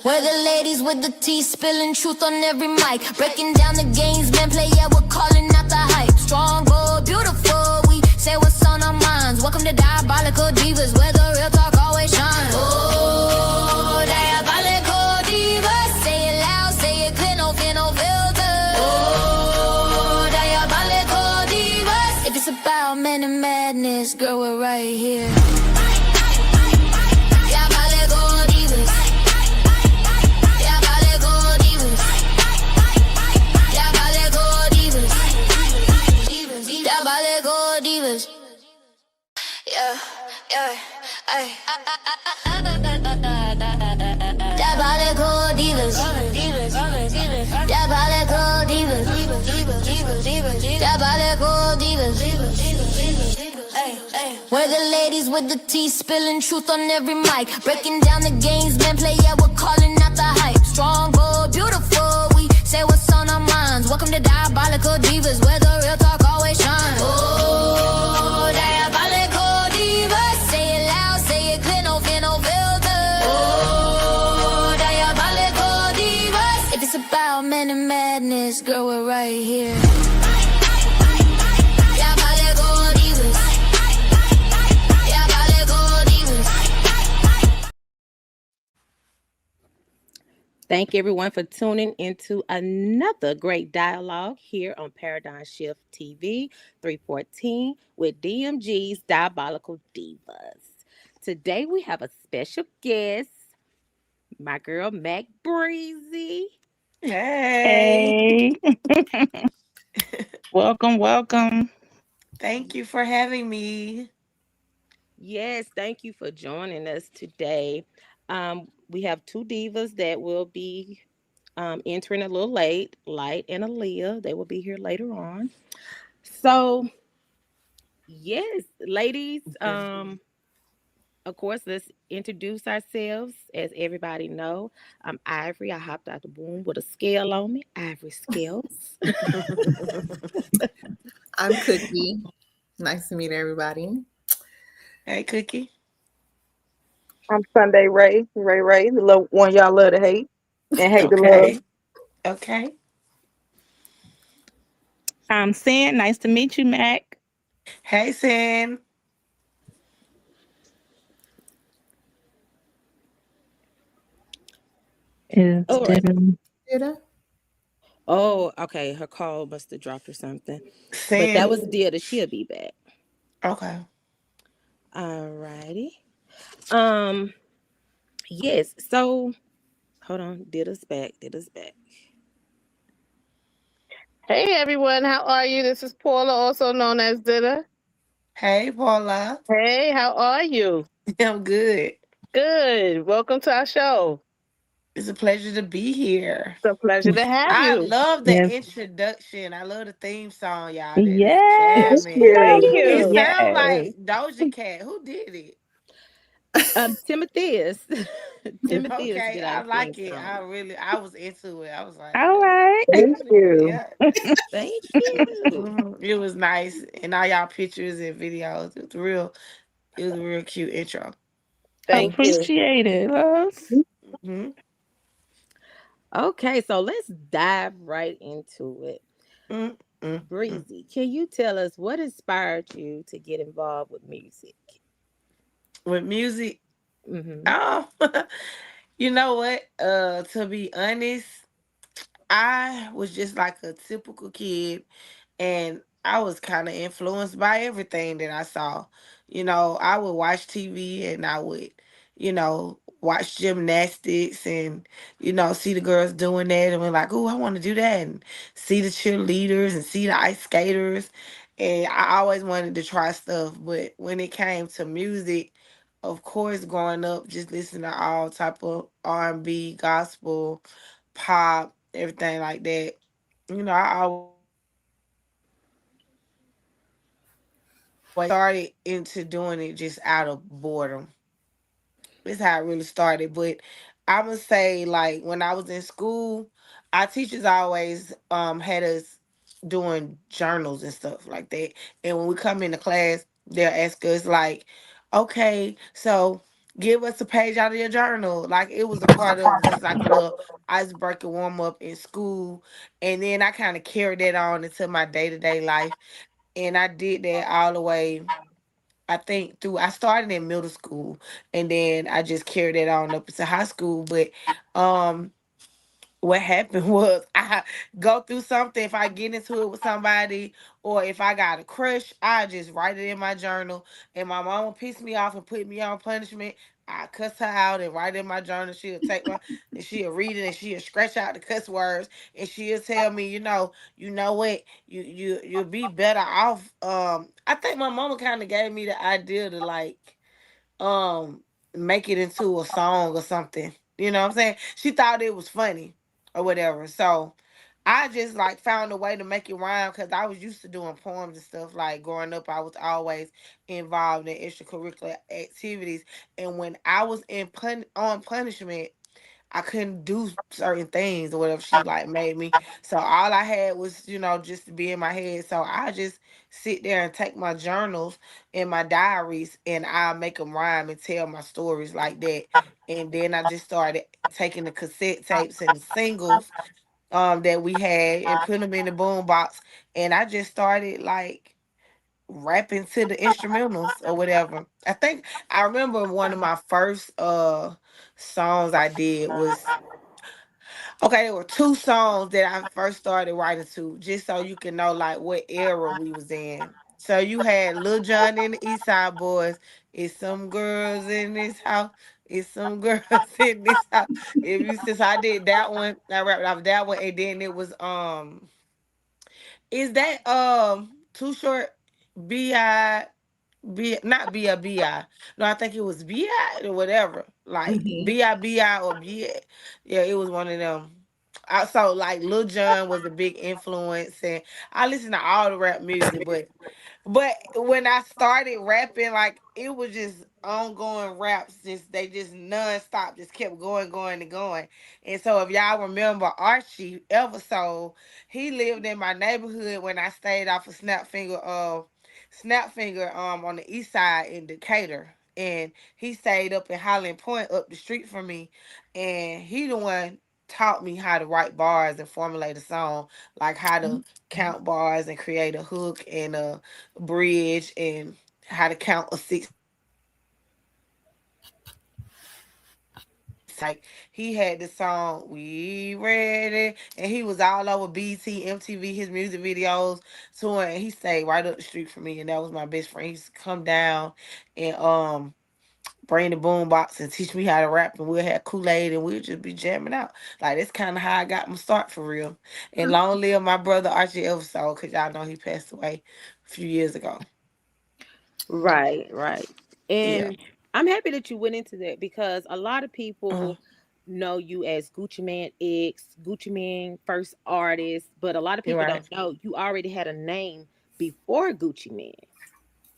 We're the ladies with the tea, spilling truth on every mic. Breaking down the games, men play, yeah, we're calling out the hype. Strong, bold, beautiful, we say what's on our minds. Welcome to Diabolical Divas, where the real talk always shines. Oh, Diabolical Divas, say it loud, say it clear, no fear, no filter. Oh, Diabolical Divas, if it's about men and madness, girl, we're right here. Diabolical divas. Diabolical divas. Diabolical divas. We're the ladies with the tea, spilling truth on every mic. Breaking down the games, men play, yeah, we're calling out the hype. Strong, bold, beautiful, we say what's on our minds. Welcome to Diabolical Divas, where the real talk always shines. Oh, Diabolical Divas, say it loud, say it clear, no fear, no filter. Oh, Diabolical Divas, if it's about men and madness, girl, we're right here. Thank everyone for tuning into another great dialogue here on Paradigm Shift TV 314 with DMG's Diabolical Divas. Today we have a special guest, my girl Mac Bre-Z. Hey. Welcome. Thank you for having me. Yes, thank you for joining us today. We have two divas that will be entering a little late, Light and Aaliyah. They will be here later on. So, yes, ladies, of course, let's introduce ourselves. As everybody know, I'm Ivory. I hopped out the womb with a scale on me, Ivory Scales. I'm Cookie. Nice to meet everybody. Hey, Cookie. I'm Sunday Ray. Ray. The little one y'all love to hate and hate to love. Okay. I'm Sin. Nice to meet you, Mac. Hey, Sin. Is Dida? Oh, okay. Her call must have dropped or something. Sin. But that was Dida. She'll be back. Okay. All righty. Yes. So, hold on. Dida's back. Hey everyone, how are you? This is Paula, also known as Dida. Hey, Paula. Hey, how are you? I'm good. Good. Welcome to our show. It's a pleasure to be here. It's a pleasure to have I you. love the Yes. introduction. I love the theme song, y'all. That is Yes. jamming. Thank It you. sounds Yes. like Doja Cat. Who did it? Timotheus. Timotheus Okay, did I our theme like it. song. I was into it. I was like, All right. Thank you. yeah. Thank you. It was nice, and all y'all pictures and videos. It was a real cute intro. Thank you. Appreciate it, love. Hmm. Okay, so let's dive right into it. Mm-mm. Bre-Z, can you tell us what inspired you to get involved with music? With music, Mm-hmm. oh, you know what? To be honest, I was just like a typical kid, and I was kind of influenced by everything that I saw. I would watch TV, and I would, watch gymnastics, and see the girls doing that, and we're like, "Oh, I want to do that," and see the cheerleaders and see the ice skaters, and I always wanted to try stuff. But when it came to music, of course, growing up, just listening to all type of R&B, gospel, pop, everything like that. I always started into doing it just out of boredom. That's how it really started. But I would say, like, when I was in school, our teachers always had us doing journals and stuff like that. And when we come into class, they'll ask us like, okay, so give us a page out of your journal. Like it was a part of just like a little icebreaker warm up in school. And then I kind of carried that on into my day-to-day life. And I did that all the way, I think through I started in middle school and then I just carried it on up into high school. But um what happened was I go through something. If I get into it with somebody or if I got a crush, I just write it in my journal. And my mama pissed me off and put me on punishment. I cuss her out and write in my journal. She'll take my and she'll read it and she'll scratch out the cuss words and she'll tell me, you know what, you'll be better off. I think my mama kind of gave me the idea to like um make it into a song or something. You know what I'm saying? She thought it was funny or whatever. So I just like found a way to make it rhyme because I was used to doing poems and stuff. Like growing up, I was always involved in extracurricular activities. And when I was on punishment, I couldn't do certain things or whatever she like made me. So all I had was, just to be in my head. So I just sit there and take my journals and my diaries and I make them rhyme and tell my stories like that. And then I just started taking the cassette tapes and the singles that we had and put them in the boom box. And I just started like rapping to the instrumentals or whatever. I think I remember one of my first songs I did was okay, there were two songs that I first started writing to, just so you can know like what era we was in. So you had Lil Jon and the East Side Boys. It's some girls in this house. It's some girls in this house. If you since I did that one, I rapped off that one, and then it was is that Too Short, Bi not Bi. No, I think it was Bi or whatever. Like Hmm. Bi or Bi. Yeah, it was one of them. Also, like Lil Jon was a big influence, and I listen to all the rap music, but when I started rapping, like it was just ongoing raps, just they just nonstop, just kept going, going and going. And so if y'all remember Archie Eversole, he lived in my neighborhood when I stayed off of Snapfinger on the east side in Decatur. And he stayed up in Highland Point up the street from me. And he the one taught me how to write bars and formulate a song, like how to count bars and create a hook and a bridge and how to count a 6. Like he had the song "We Ready" and he was all over BT, MTV, his music videos, touring. And he stayed right up the street from me, and that was my best friend. He used to come down and bring the boom box and teach me how to rap, and we'll have Kool-Aid and we'll just be jamming out. Like that's kind of how I got my start for real. And long live my brother Archie Eversole, because y'all know he passed away a few years ago. Right, right. Yeah. And I'm happy that you went into that because a lot of Uh, people know you as Gucci Man X, Gucci Man first artist, but a lot of you're people right. don't know you already had a name before Gucci Man.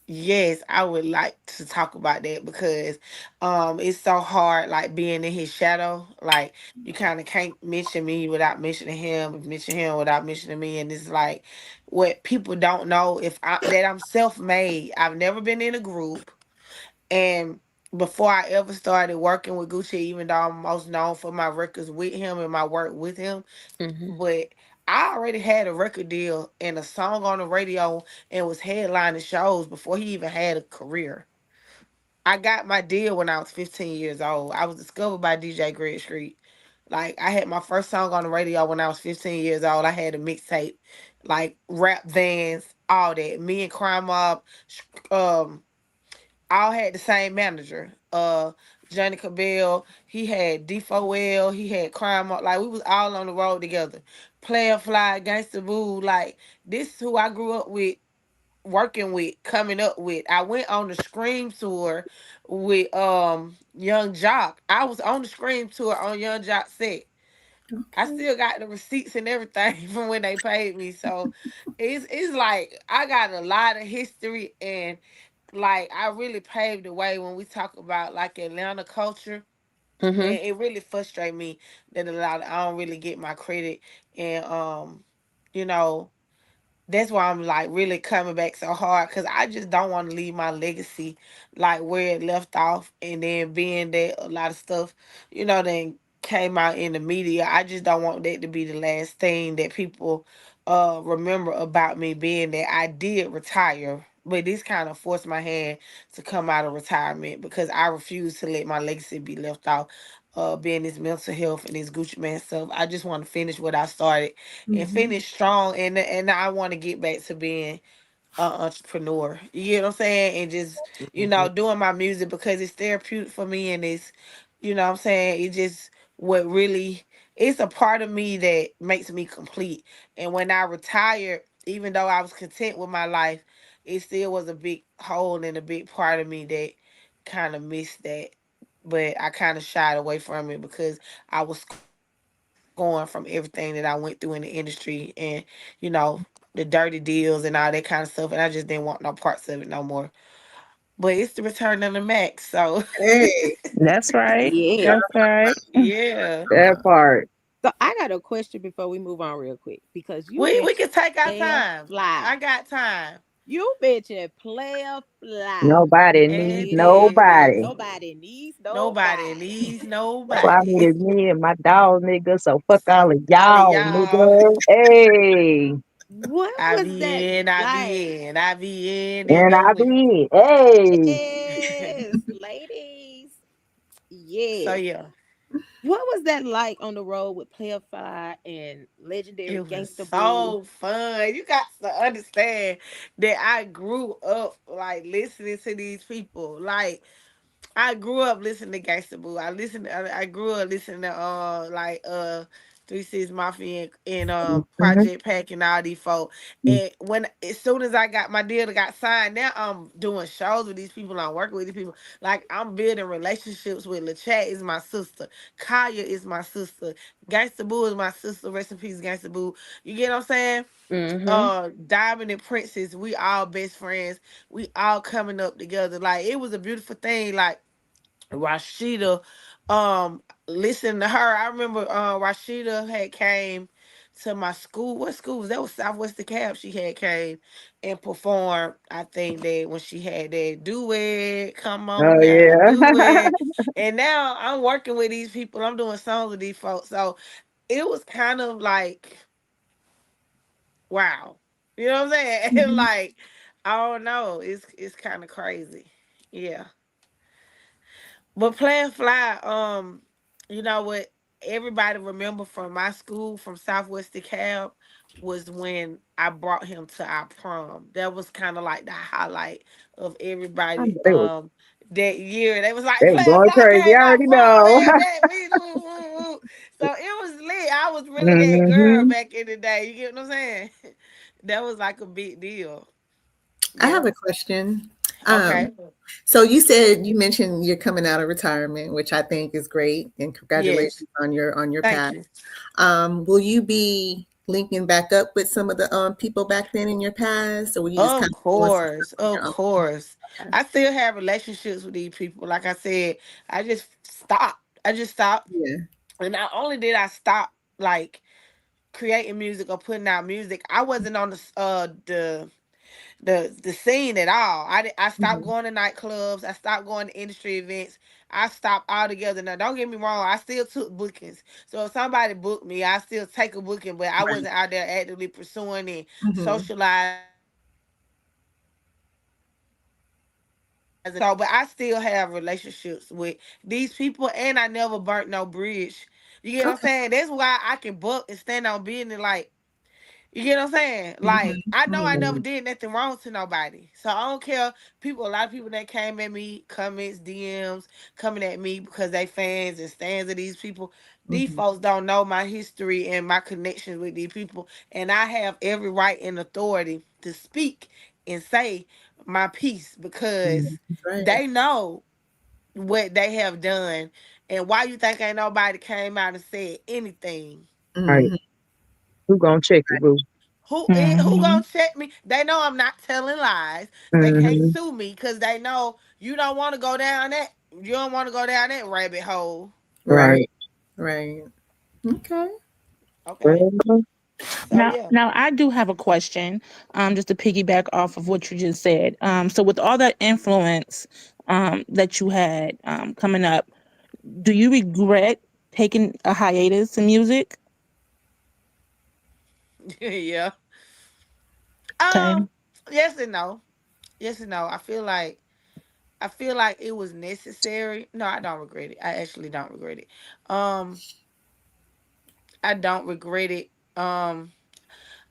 Yes, I would like to talk about that because it's so hard like being in his shadow. Like you kind of can't mention me without mentioning him, mention him without mentioning me. And it's like what people don't know if that I'm self-made. I've never been in a group. And before I ever started working with Gucci, even though I'm most known for my records with him and my work with him, Hmm. but I already had a record deal and a song on the radio and was headlining shows before he even had a career. I got my deal when I was 15 years old. I was discovered by DJ Greg Street. Like I had my first song on the radio when I was 15 years old. I had a mixtape, like rap vans, all that. Me and Crime Mob, um, all had the same manager. Johnny Cabell, he had D4L, he had Crime Mob. Like we was all on the road together. Player Fly, Gangsta Boo, like this is who I grew up with, working with, coming up with. I went on the Scream tour with Young Jock. I was on the Scream tour on Young Jock's set. I Okay. still got the receipts and everything from when they paid me. So it's like I got a lot of history, and like I really paved the way when we talk about like Atlanta culture. Hmm. And it really frustrates me that a lot I don't really get my credit and you know that's why I'm like really coming back so hard because I just don't want to leave my legacy like where it left off, and then being that a lot of stuff, then came out in the media. I just don't want that to be the last thing that people remember about me, being that I did retire. But this kind of forced my hand to come out of retirement because I refuse to let my legacy be left off. Being this mental health and this Gucci man stuff, I just want to finish what I started and Mm-hmm. finish strong. And I want to get back to being an entrepreneur. You get what I'm saying? And just, Mhm. doing my music because it's therapeutic for me, and it's, what I'm saying? It just what really it's a part of me that makes me complete. And when I retired, even though I was content with my life, it still was a big hole and a big part of me that kind of missed that. But I kind of shied away from it because I was scorned from everything that I went through in the industry, and the dirty deals and all that kind of stuff, and I just didn't want no parts of it no more. But it's the return of the Mac, so Hey. That's right. Yeah. That's right. yeah. That part. So I got a question before we move on real quick because you We mentioned can take our player time. fly. I got time. You mentioned player fly. Nobody needs It is nobody. And nobody needs nobody nobody. needs That's why I nobody. mean it's me and my dog, nigga. So fuck all of All of y'all, y'all. nigga. Hey. What I was that be in, I like? be in, I be in And there I with be, hey. Yes, ladies. so Yes. yeah. What was that like on the road with Player Fly and legendary It was Gangsta Boo? so fun. You got to understand that I grew up like listening to these people. Like I grew up listening to Gangsta Boo. I grew up listening to like 3 6 Mafia and Mhm. Project Pack and all these folk. And when as soon as I got my deal that got signed, now I'm doing shows with these people. I'm working with these people. Like I'm building relationships with LaChat is my sister. Kaya is my sister. Gangsta Boo is my sister. Rest in peace, Gangsta Boo. You get what I'm saying? Mm-hmm. Diamond and Princess, we all best friends. We all coming up together. Like it was a beautiful thing. Like Rashida, listening to her. I remember Rashida had came to my school. What school was that? Was Southwest DeKalb. She had came and performed. I think that when she had that do it, come on Oh now, yeah. do it. And now I'm working with these people. I'm doing songs with these folks. So it was kind of like wow. You know what I'm saying? Mhm. Like I don't know. It's kind of crazy. Yeah. But playing fly, you know what everybody remember from my school from Southwest DeKalb was when I brought him to our prom. That was kind of like the highlight of I everybody know that year. They was like they was playing going fly crazy. came I out already prom know. and that we woo, woo, woo. So it was lit. I was really that girl hmm back in the day. You get what I'm saying? That was like a big deal. I have Yeah. a question. Okay. So you said you mentioned you're coming out of retirement, which I think is great, and Yes. congratulations on your Thank path. you. Will you be linking back up with some of the people back then in your past, or will you just Of kind of doing some course, stuff on of your own? course. Okay. I still have relationships with these people. Like I said, I just stopped. I just stopped. Yeah. And not only did I stop like creating music or putting out music, I wasn't on the scene at all. I stopped Mhm. going to nightclubs. I stopped going to industry events. I stopped altogether. Now, don't get me wrong. I still took bookings. So if somebody booked me, I still take a booking, but I Right. wasn't out there actively pursuing and Hmm. socializing and so, but I still have relationships with these people, and I never burnt no bridge. You get what I'm Okay. saying? That's why I can book and stand on business. Like you get what I'm saying? Like, Hmm. I know I Hmm. never did nothing wrong to nobody. So I don't care. People, a lot of people that came at me, comments, DMs, coming at me because they fans and stands of these people. These Hmm. folks don't know my history and my connections with these people. And I have every right and authority to speak and say my piece because Right. they know what they have done. And why you think ain't nobody came out and said anything? All right, Hmm. who gonna check it, boo? Who Hmm. gonna check me? They know I'm not telling lies. They can't Mm-hmm. sue me because they know you don't want to go down that. You don't want to go down that rabbit hole. Right. Right. Right. Okay. Okay. Well, So Now, yeah. now I do have a question, just to piggyback off of what you just said. So with all that influence, that you had, coming up, do you regret taking a hiatus in music? Yeah. Okay. Um, yes and no. Yes and no. I feel like it was necessary. No, I don't regret it. I actually don't regret it. Um, I don't regret it. Um,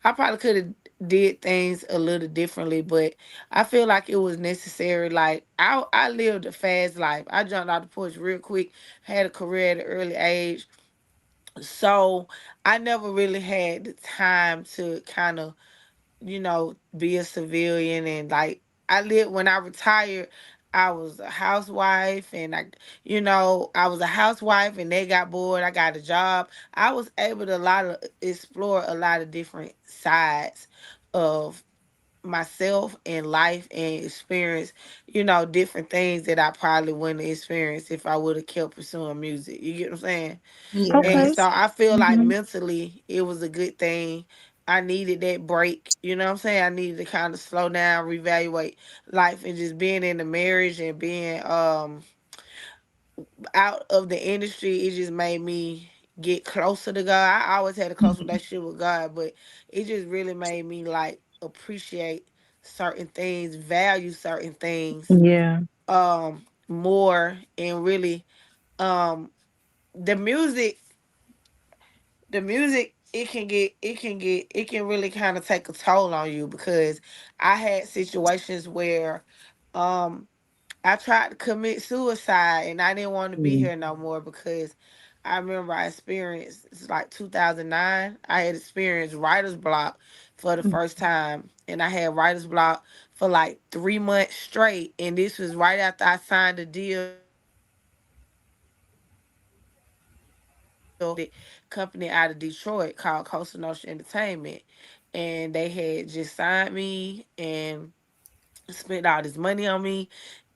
I probably could have did things a little differently, but I feel like it was necessary. Like I lived a fast life. I jumped out the porch real quick, had a career at an early age. So I never really had the time to kind of, be a civilian. And like I lived when I retired, I was a housewife, and I was a housewife and they got bored. I got a job. I was able to explore a lot of different sides of myself and life and experience, different things that I probably wouldn't have experienced if I would have kept pursuing music. You get what I'm saying? And Okay. Yes. so I feel like Mm-hmm. mentally it was a good thing. I needed that break. You know what I'm saying? I needed to kind of slow down, reevaluate life, and just being in the marriage and being out of the industry, it just made me get closer to God. I always had a close relationship with God, but it just really made me like appreciate certain things, value certain things Yeah. more, and really um the music it can really kind of take a toll on you, because I had situations where um I tried to commit suicide and I didn't want to be here no more, because I remember I experienced, it's like 2009, I had experienced writer's block for the first time, and I had writer's block for like 3 months straight, and this was right after I signed a deal with company out of Detroit called Coastal Notion Entertainment, and they had just signed me and spent all this money on me,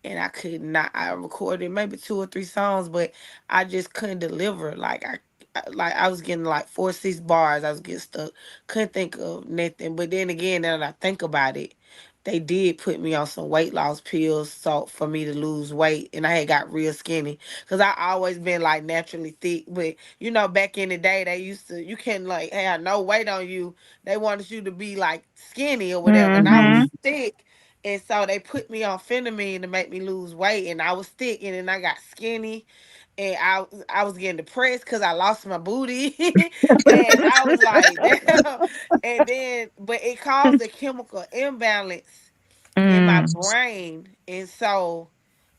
and I could not. I recorded maybe 2 or 3 songs, but I just couldn't deliver. Like I was getting like 4 6 bars. I was getting stuck. Couldn't think of nothing. But then again, now that I think about it, they did put me on some weight loss pills so for me to lose weight, and I had got real skinny, because I always been like naturally thick. But back in the day, they used to, you can like have no weight on you. They wanted you to be like skinny or whatever, and I was Mm-hmm. thick. And so they put me on phenamine to make me lose weight, and I was thick, and then I got skinny, and I was getting depressed because I lost my booty, and I was like, damn. And then, but it caused a chemical imbalance in my Mm. brain, and so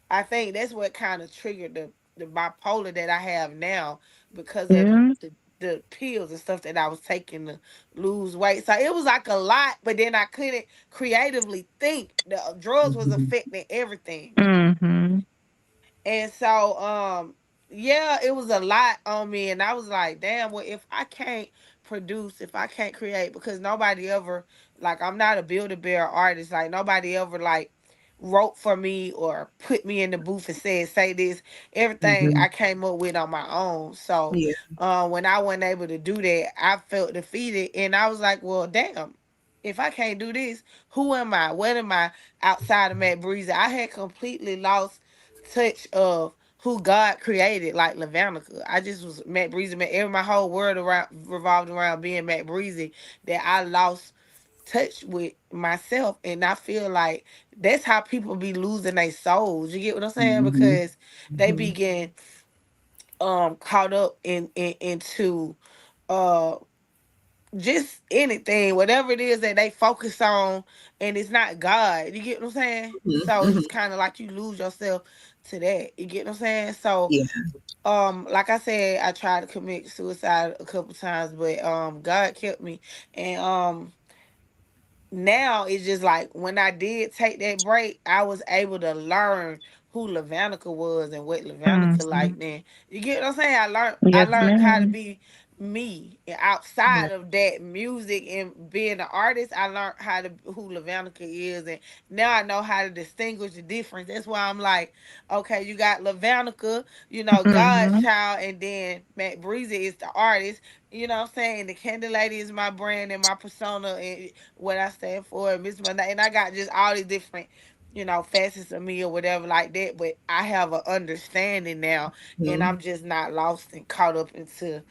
I think that's what kind of triggered the bipolar that I have now, because of Yeah. the pills and stuff that I was taking to lose weight. So it was like a lot, but then I couldn't creatively think. The drugs was affecting everything. Mm-hmm. And so, yeah, it was a lot on me, and I was like, damn, well, if I can't produce, if I can't create, because nobody ever, like, I'm not a build a bear artist, like, nobody ever, like, wrote for me or put me in the booth and said, say this. Everything I came up with on my own. So, Yeah. when I wasn't able to do that, I felt defeated, and I was like, well, damn. If I can't do this, who am I? What am I outside of Mac Bre-Z? I had completely lost touch of who God created, like Levanica. I just was Mac Bre-Z. My whole world around revolved around being Mac Bre-Z, that I lost touch with myself. And I feel like that's how people be losing their souls. You get what I'm saying? Mhm. Because they be Mhm. getting caught up into uh just anything, whatever it is that they focus on, and it's not God. You get what I'm saying? Mhm. So Mhm. it's kind of like you lose yourself to that. You get what I'm saying? So, Yeah. like I said, I tried to commit suicide a couple times, but God kept me, and now it's just like when I did take that break, I was able to learn who Levanica was and what Levanica Mm-hmm. like. Then you get what I'm saying? I Yes, learned how to ma'am. be me. And outside of that music and being an artist, I learned how to who Lavanica is, and now I know how to distinguish the difference. That's why I'm like, okay, you got Lavanica, God's Mhm. child, and then Mac Bre-Z is the artist. You know what I'm saying? The Candy Lady is my brand and my persona and what I stand for, and Miss Monday, and I got just all these different facets of me or whatever like that. But I have an understanding now, and Mhm. I'm just not lost and caught up into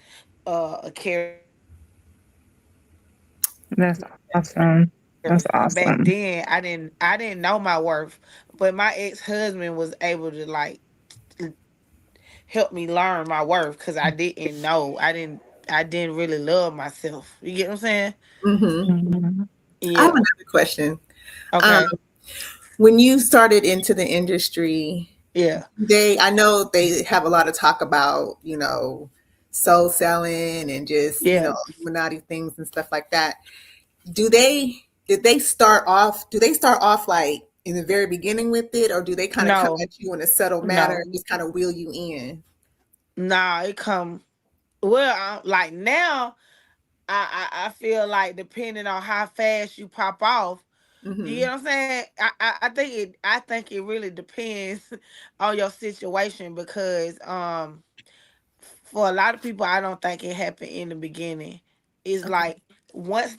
a character or something like that. That's awesome. Back That's then, awesome. I didn't know my worth, but my ex-husband was able to like help me learn my worth because I didn't know. I didn't really love myself. You get what I'm saying? Mhm. Mhm. I have Yeah. another question. Um, Okay. when you started into the industry, Yeah. I know they have a lot of talk about, soul selling and just, Yeah. Illuminati things and stuff like that. Do they start off like in the very beginning with it, or do they kind of come No. at you in a subtle manner No. and just kind of wheel you in? Nah. It come well. Like now, I feel like depending on how fast you pop off. You Mm-hmm. know what I'm saying? I think it really depends on your situation because for a lot of people I don't think it happened in the beginning. It's Okay. like once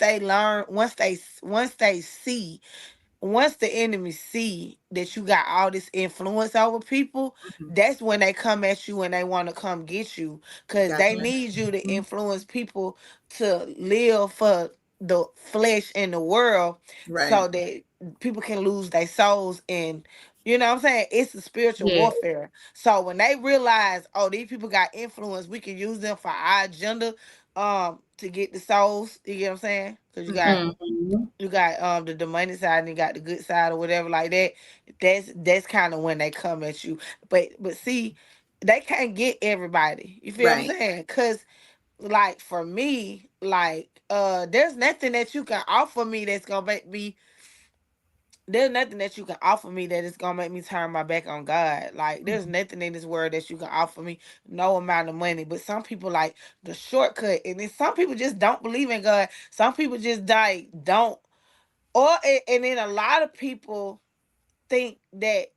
the enemy see that you got all this influence over people, Hmm. that's when they come at you and they want to come get you because they Gotcha. need you to Mhm. influence people to live for the flesh and the world Right. so that people can lose their souls. And you know what I'm saying, it's a spiritual Yeah. warfare. So when they realize, oh, these people got influence, we can use them for our agenda to get the souls. You get what I'm saying? Because you got Hmm. Mm-hmm. you got the demonic side and you got the good side or whatever like that. That's kind of when they come at you. But see, they can't get everybody. You feel what I'm Right. saying? Cause like for me, like there's nothing that you can offer me that's gonna make me there's nothing that you can offer me that is gonna make me turn my back on God. Like there's nothing in this world that you can offer me, no amount of money. But some people like the shortcut, and then some people just don't believe in God. Some people just like don't and then a lot of people think that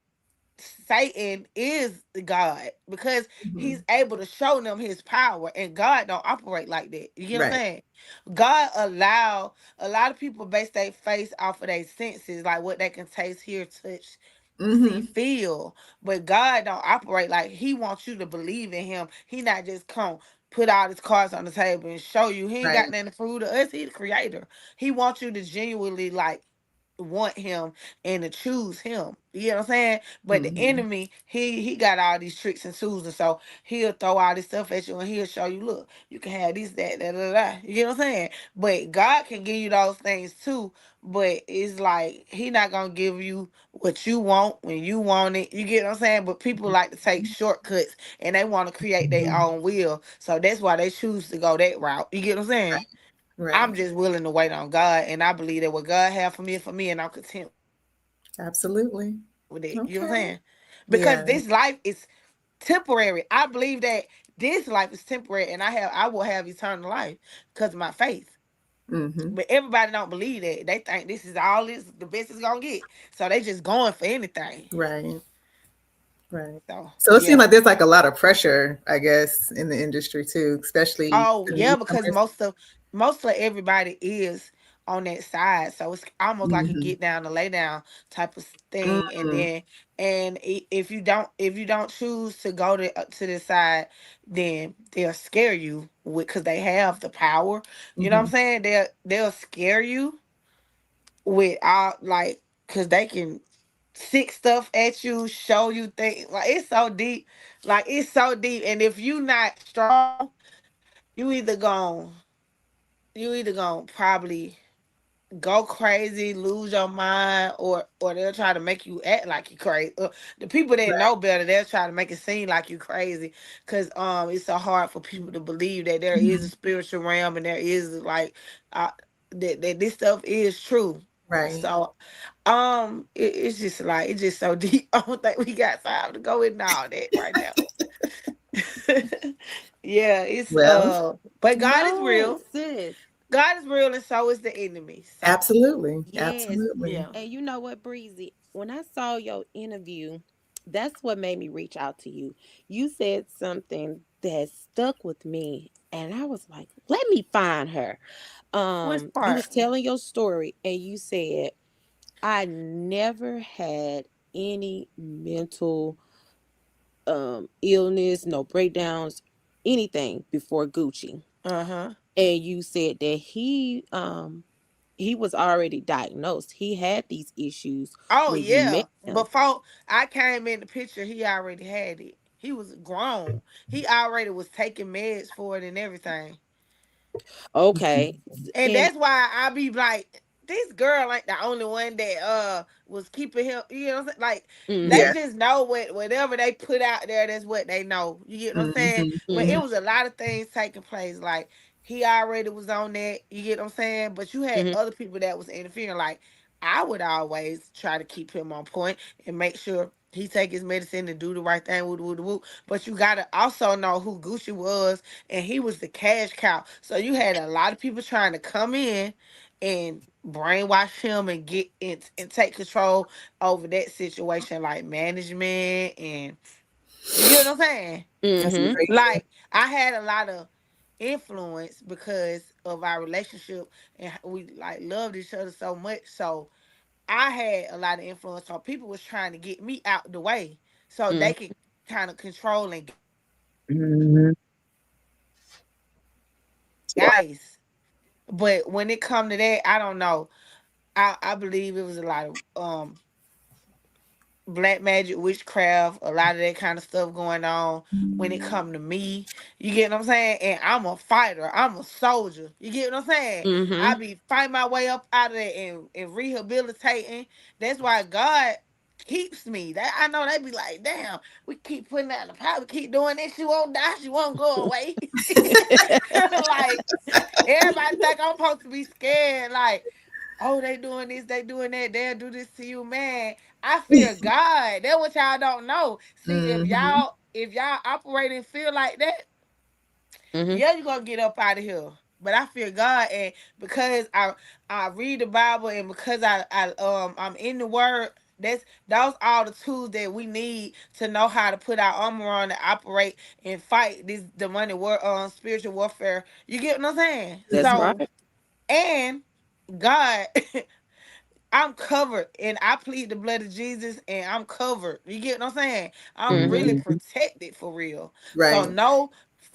Satan is the God because Hmm. he's able to show them his power, and God don't operate like that. You get what I'm Right. saying? God allow a lot of people base their face off of their senses, like what they can taste, hear, touch, see, Hmm. feel. But God don't operate like he wants you to believe in him. He not just come put all his cards on the table and show you. He ain't got Right. nothing to prove to us. He the creator. He wants you to genuinely like want him and to choose him. You know what I'm saying? But the Hmm. enemy, he got all these tricks and tools, and so he'll throw all this stuff at you and he'll show you, look, you can have this, that, da, da, da. You know what I'm saying? But God can give you those things too. But it's like he not gonna give you what you want when you want it. You get what I'm saying? But people like to take shortcuts and they want to create their own will. So that's why they choose to go that route. You get what I'm saying? I'm Right. just willing to wait on God, and I believe that what God have for me, and I'm content with it. You know what I'm saying? Absolutely. Because Okay. this life is Yeah. temporary. I believe that this life is temporary, and I will have eternal life because of my faith. But Hmm. everybody don't believe that. They think this is all this the best it's gonna get, so they just going for anything. Right. Right. So So it yeah. seems like there's like a lot of pressure, I guess, in the industry too, especially Oh for yeah, because newcomers. most of everybody is on that side, so it's almost like a Hmm. get down to lay down type of thing. And Hmm. then if you don't choose to go to this side, then they'll scare you with because they have the power. You know what I'm Hmm. saying? They'll scare you with all like because they can sick stuff at you, show you things like it's so deep, and if you not strong, you either gon' you either gonna probably go crazy, lose your mind, or they'll try to make you act like you crazy. The people that know Right. better, they'll try to make it seem like you crazy, cause it's so hard for people to believe that there is a Mhm. spiritual realm and there is like uh, that this stuff is true. Right. So it's just like it's just so deep. I don't think we got time to go into all that right now. Yeah, it's Well, but God is No, real. sis. God is real and so is the enemy. So absolutely. Yes. Absolutely. yeah. And you know what, Breezy? When I saw your interview, that's what made me reach out to you. You said something that stuck with me, and I was like, let me find her. Which You part? was telling your story, and you said, I never had any mental illness, no breakdowns, anything before Gucci. Uh-huh. And you said that he was already diagnosed. He had these issues Oh when you met yeah. him. Before I came in the picture, he already had it. He was grown. He already was taking meds for it and everything. Okay. And And that's why I be like, this girl ain't the only one that was keeping him. You know what I'm saying? Like mm-hmm, they Yeah. just know whatever they put out there, that's what they know. You get what I'm saying? Hmm. But it mm-hmm, was a lot of things taking place. Like he already was on that. You get what I'm saying? But you had mm-hmm, other people that was interfering. Like I would always try to keep him on point and make sure he take his medicine and do the right thing. Woo, woo, woo. But you gotta also know who Gucci was, and he was the cash cow. So you had a lot of people trying to come in and brainwash him and and take control over that situation, like management, and you get what I'm saying? That's mm-hmm. very true. Like I had a lot of influence because of our relationship, and we like loved each other so much. So I had a lot of influence. So people was trying to get me out the way so Mm-hmm. they could kind of control and Hmm. guys. But when it come to that, I don't know. I believe it was a lot of black magic, witchcraft, a lot of that kind of stuff going on when it come to me. You get what I'm saying? And I'm a fighter. I'm a soldier. You get what I'm saying? I Mm-hmm. be fighting my way up out of there and rehabilitating. That's why God keeps me. That I know they be like, damn, we keep putting out the power, we keep doing this. She won't die. She won't go away. Like everybody think I'm supposed to be scared. Like, oh, they doing this, they doing that, they'll do this to you, man. I fear God. That's what y'all don't know. See, Hmm. if y'all operate and feel like that, mm-hmm. yeah, you gonna get up out of here. But I fear God, and because I read the Bible, and because I'm in the Word. Those all the tools that we need to know how to put our armor on and operate and fight this demonic spiritual warfare. You get what I'm saying? That's So right. and God I'm covered and I plead the blood of Jesus and I'm covered. You get what I'm saying? I'm Mm-hmm. really Hmm. protected for real. So Right.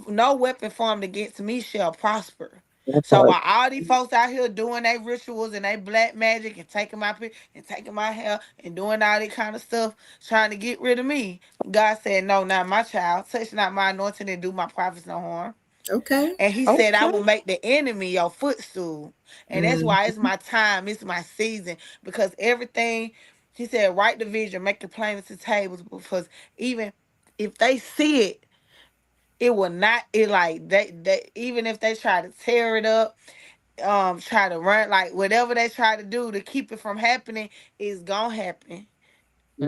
no weapon formed against me shall prosper. That's So right. while all these folks out here doing their rituals and they black magic and taking my and taking my hair and doing all that kind of stuff, trying to get rid of me, God said, no, not my child. Touch not my anointing and do my prophets no harm. Okay. And he said, I Okay. will make the enemy your footstool. And that's Mm. why it's my time, it's my season. Because everything, he said, write the vision, make it plain to tables. Because even if they see it, it will not, it like they even if they try to tear it up, try to run, like whatever they try to do to keep it from happening is gonna happen.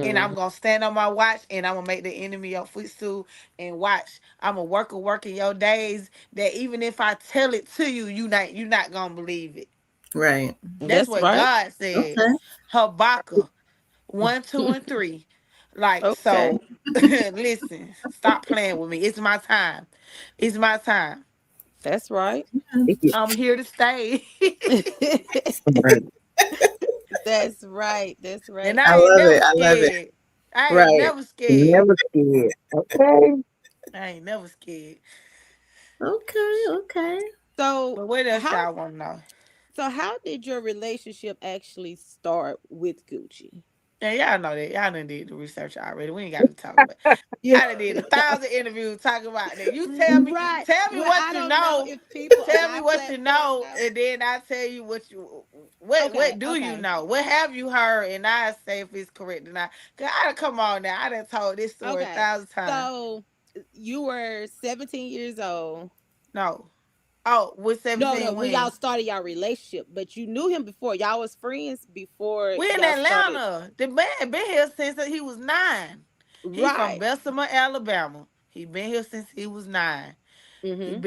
And I'm Mm-hmm. gonna stand on my watch and I'm gonna make the enemy your footstool and watch. I'm a work in your days that even if I tell it to you, you not gonna believe it. Right. That's That's what right. God said. Okay. Habakkuk 1, 2, and 3. Like, Okay. so listen, stop playing with me. It's my time. It's my time. That's right. I'm here to stay. Right. That's right. That's And right. I I ain't love it. never I love it. scared. I ain't Right. never scared. Never scared. Okay. I ain't never scared. Okay. Okay. So But what else how y'all want to know? so how did your relationship actually start with Gucci? Yeah, y'all know that. Y'all done did the research already. We ain't got to talk about. Yeah. Y'all done did 1,000 interviews talking about that. You Right. tell me Well, what I you don't know know. if people on Tell me our what you platform know, know. and then I tell you Okay. what do you Okay. know? What have you heard? And I say if it's correct or not. Cause I done come on now. I done told this story a Okay. thousand times. So you were 17 years old. No. Oh, with No, no, 17 when y'all when? started y'all relationship, but you knew him before. Y'all was friends before We in y'all started. Atlanta. The man been here since he was 9. He from Right. Bessemer, Alabama. He been here since he was 9. Mhm.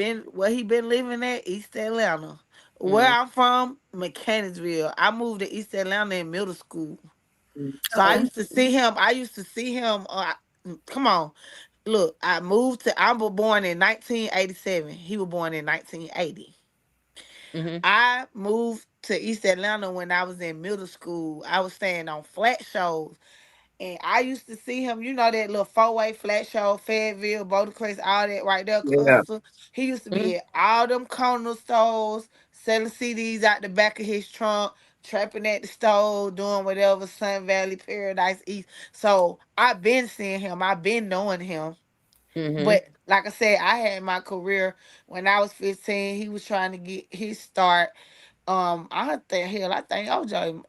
He been living at East Atlanta. Where Mhm. I'm from, Mechanicsville. I moved to East Atlanta in middle school. So I Okay. used to see him. I used to see him. Come on, look. I was born in 1987. He was born in 1980. Mhm. I moved to East Atlanta when I was in middle school. I was staying on flat shows. And I used to see him, you know, that little four-way flat show, Fayetteville, Bouldercrest, all that right there, Yeah. Custer. He used to Mhm. be at all them corner stores, selling CDs out the back of his trunk, trapping at the store, doing whatever, Sun Valley, Paradise East. So I've been seeing him. I've been knowing him. Mhm. But like I said, I had my career when I was 15. He was trying to get his start. I think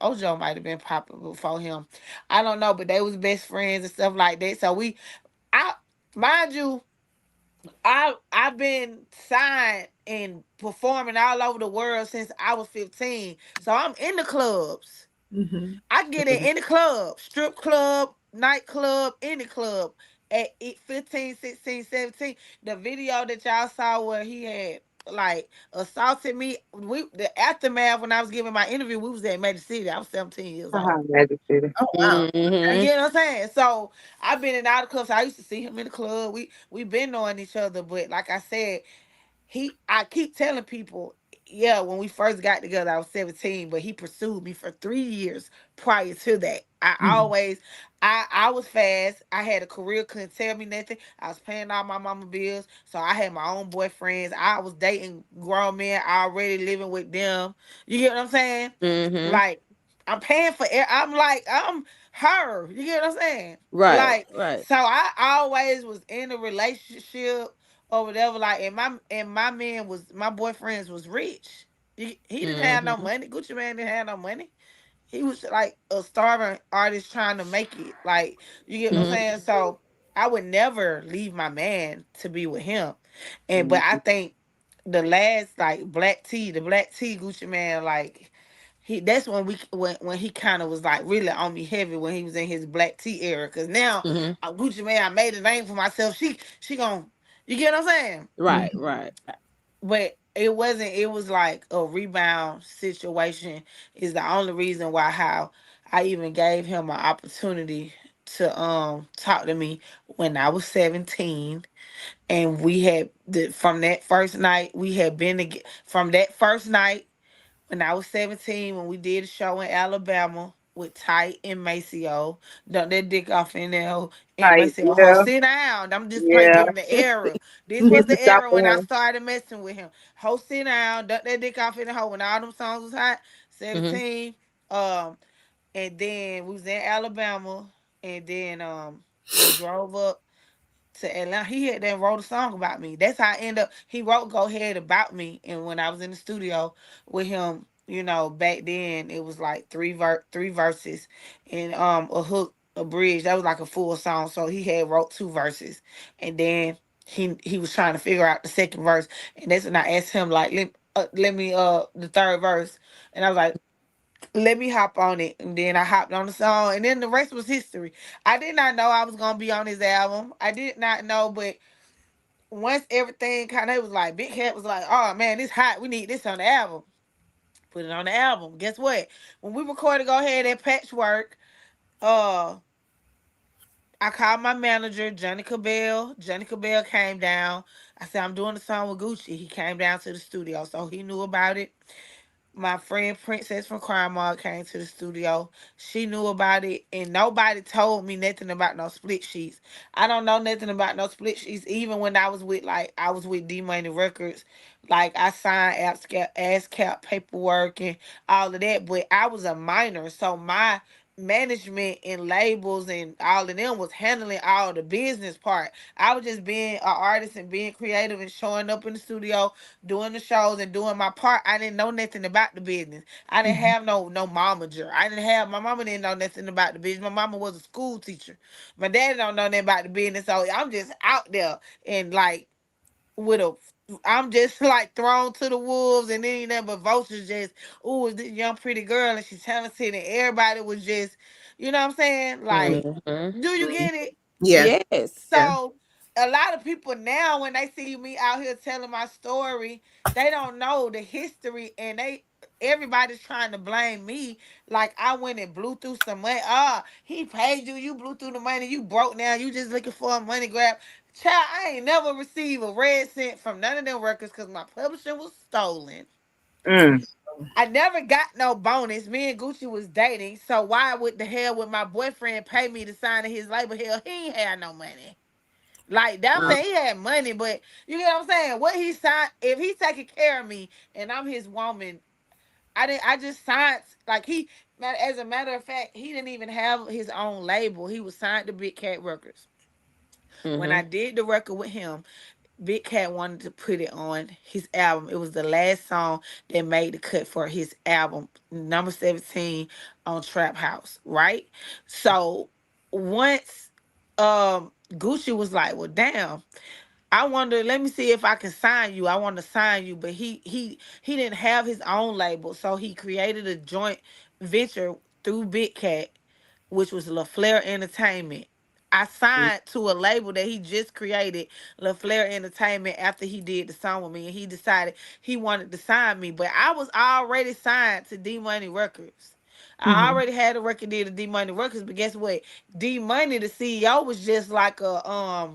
Ojo might have been popular before him. I don't know, but they was best friends and stuff like that. So I mind you, I've been signed and performing all over the world since I was 15. So I'm in the clubs. Mm-hmm. I get in any club, strip club, nightclub, any club at 15, 16, 17. The video that y'all saw where he had like assaulted me, the aftermath when I was giving my interview, we was at Magic City. I was 17 years old. Magic City. Oh wow. You Mhm. get what I'm saying? So I've been in all the clubs. I used to see him in the club. We been knowing each other, but like I said, I keep telling people, yeah, when we first got together, I was 17, but he pursued me for 3 years prior to that. Mhm. I was fast. I had a career, couldn't tell me nothing. I was paying all my mama bills. So I had my own boyfriends. I was dating grown men, already living with them. You get what I'm saying? Mhm. Like, I'm paying for it. I'm like, I'm her. You get what I'm saying? Right. Like, Right. so I always was in a relationship or whatever. Like, and my man was my boyfriends was rich. He didn't have no Mhm. money. Gucci man didn't have no money. He was like a starving artist trying to make it. Like, you get what I'm Mhm. saying? So I would never leave my man to be with him. And but I Mhm. think the last like the black tea Gucci man, like that's when when he kind of was like really on me heavy when he was in his black tea era. Cause now Mhm. Gucci man, I made a name for myself. She gon' you get what I'm saying? Right. Right. But it wasn't. It was like a rebound situation. Is the only reason why how I even gave him an opportunity to talk to me when I was 17, and we had from that first night we had been from that first night when I was 17, when we did a show in Alabama with Tight and Maceo, dumped that dick off in there. And Like, Maceo, ho, yeah, sit down. I'm just yeah. giving the era. This Need was to the stop era for when I him. started messing with him. Ho, sit down. Dump that dick off in the hole when all them songs was hot. Mhm. 17. Um, and then we was in Alabama. And then we drove up to Atlanta. He had then wrote a song about me. That's how I end up. He wrote "Go Ahead" about me, and when I was in the studio with him, you know, back then it was like three verses, and a hook, a bridge. That was like a full song. So he had wrote two verses, and then he was trying to figure out the second verse, and that's when I asked him like, let me the third verse, and I was like, let me hop on it. And then I hopped on the song. And then the rest was history. I did not know I was gonna be on his album. I did not know, but once everything kind of, it was like Big Cat was like, oh man, it's hot. We need this on the album. Put it on the album. Guess what? When we recorded Go Ahead at Patchwork, uh I called my manager, Johnny Cabell. Johnny Cabell came down. I said, I'm doing the song with Gucci. He came down to the studio. So he knew about it. My friend Princess from Crime Mall came to the studio. She knew about it, and nobody told me nothing about no split sheets. I don't know nothing about no split sheets. Even when I was with D Money Records, like I signed ASCAP paperwork and all of that, but I was a minor, so my management and labels and all of them was handling all the business part. I was just being an artist and being creative and showing up in the studio doing the shows and doing my part. I didn't know nothing about the business. I didn't Mhm. have no momager. I didn't have my mama didn't know nothing about the business. My mama was a school teacher. My daddy don't know nothing about the business. So I'm just out there and like with a I'm just like thrown to the wolves and then nothing but vultures just, ooh, is this young pretty girl and she's talented and everybody was just, you know what I'm saying? Like, Mhm. do you Mhm. get it? Yeah. Yes. Yeah. So a lot of people now when they see me out here telling my story, they don't know the history, and everybody's trying to blame me like I went and blew through some money. Ah, he paid you, you blew through the money, you broke now, you just looking for a money grab. Child, I ain't never received a red cent from none of them records because my publishing was stolen. Mm. I never got no bonus. Me and Gucci was dating, so why would the hell would my boyfriend pay me to sign to his label? Hell, he ain't had no money. Like that I'm Mm. saying, he had money, but you get what I'm saying. What he signed, if he's taking care of me and I'm his woman, I didn't. I just signed like he. As a matter of fact, he didn't even have his own label. He was signed to Big Cat Records. When I Mhm. did the record with him, Big Cat wanted to put it on his album. It was the last song that made the cut for his album, number 17 on Trap House, right? So once Gucci was like, well, damn, I wonder, let me see if I can sign you. I want to sign you. But he didn't have his own label. So he created a joint venture through Big Cat, which was LaFleur Entertainment. I signed to a label that he just created, LaFleur Entertainment, after he did the song with me, and he decided he wanted to sign me. But I was already signed to D Money Records. I Mm-hmm. already had a record deal to D Money Records, but guess what? D Money, the CEO, was just like a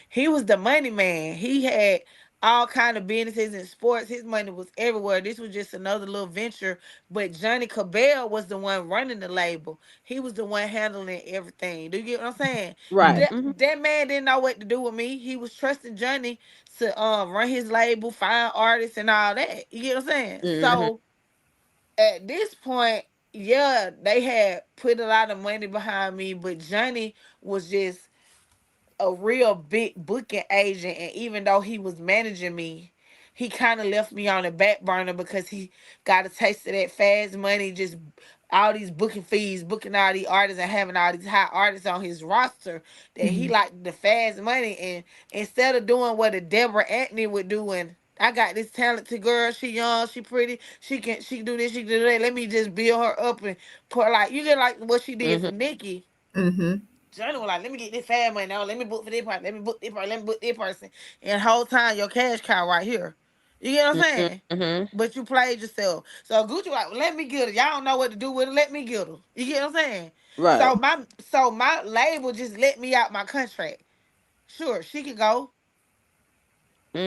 he was the money man. He had all kind of businesses and sports. His money was everywhere. This was just another little venture. But Johnny Cabell was the one running the label. He was the one handling everything. Do you get what I'm saying? Right. Mm-hmm. Mhm. That man didn't know what to do with me. He was trusting Johnny to run his label, find artists and all that. You get what I'm saying? Mhm. So at this point, yeah, they had put a lot of money behind me, but Johnny was just a real big booking agent, and even though he was managing me, he kind of left me on the back burner because he got a taste of that fast money, just all these booking fees, booking all these artists and having all these high artists on his roster, that he Mm-hmm. liked the fast money. And instead of doing what a Deborah Anthony would do, and I got this talented girl, she young, she pretty, she can do this, she can do that, let me just build her up and put, like, you get like what she did for Mhm. Nikki. Mm-hmm. Johnny was like, let me get this fast money now. Let me book for this person. Let me book this person. Let me book this person. And the whole time, your cash cow right here. You get what I'm Mhm. saying? Mhm. But you played yourself. So Gucci like, well, let me get her. Y'all don't know what to do with her. Let me get her. You get what I'm saying? Right. So my label just let me out my contract. Sure, she could go.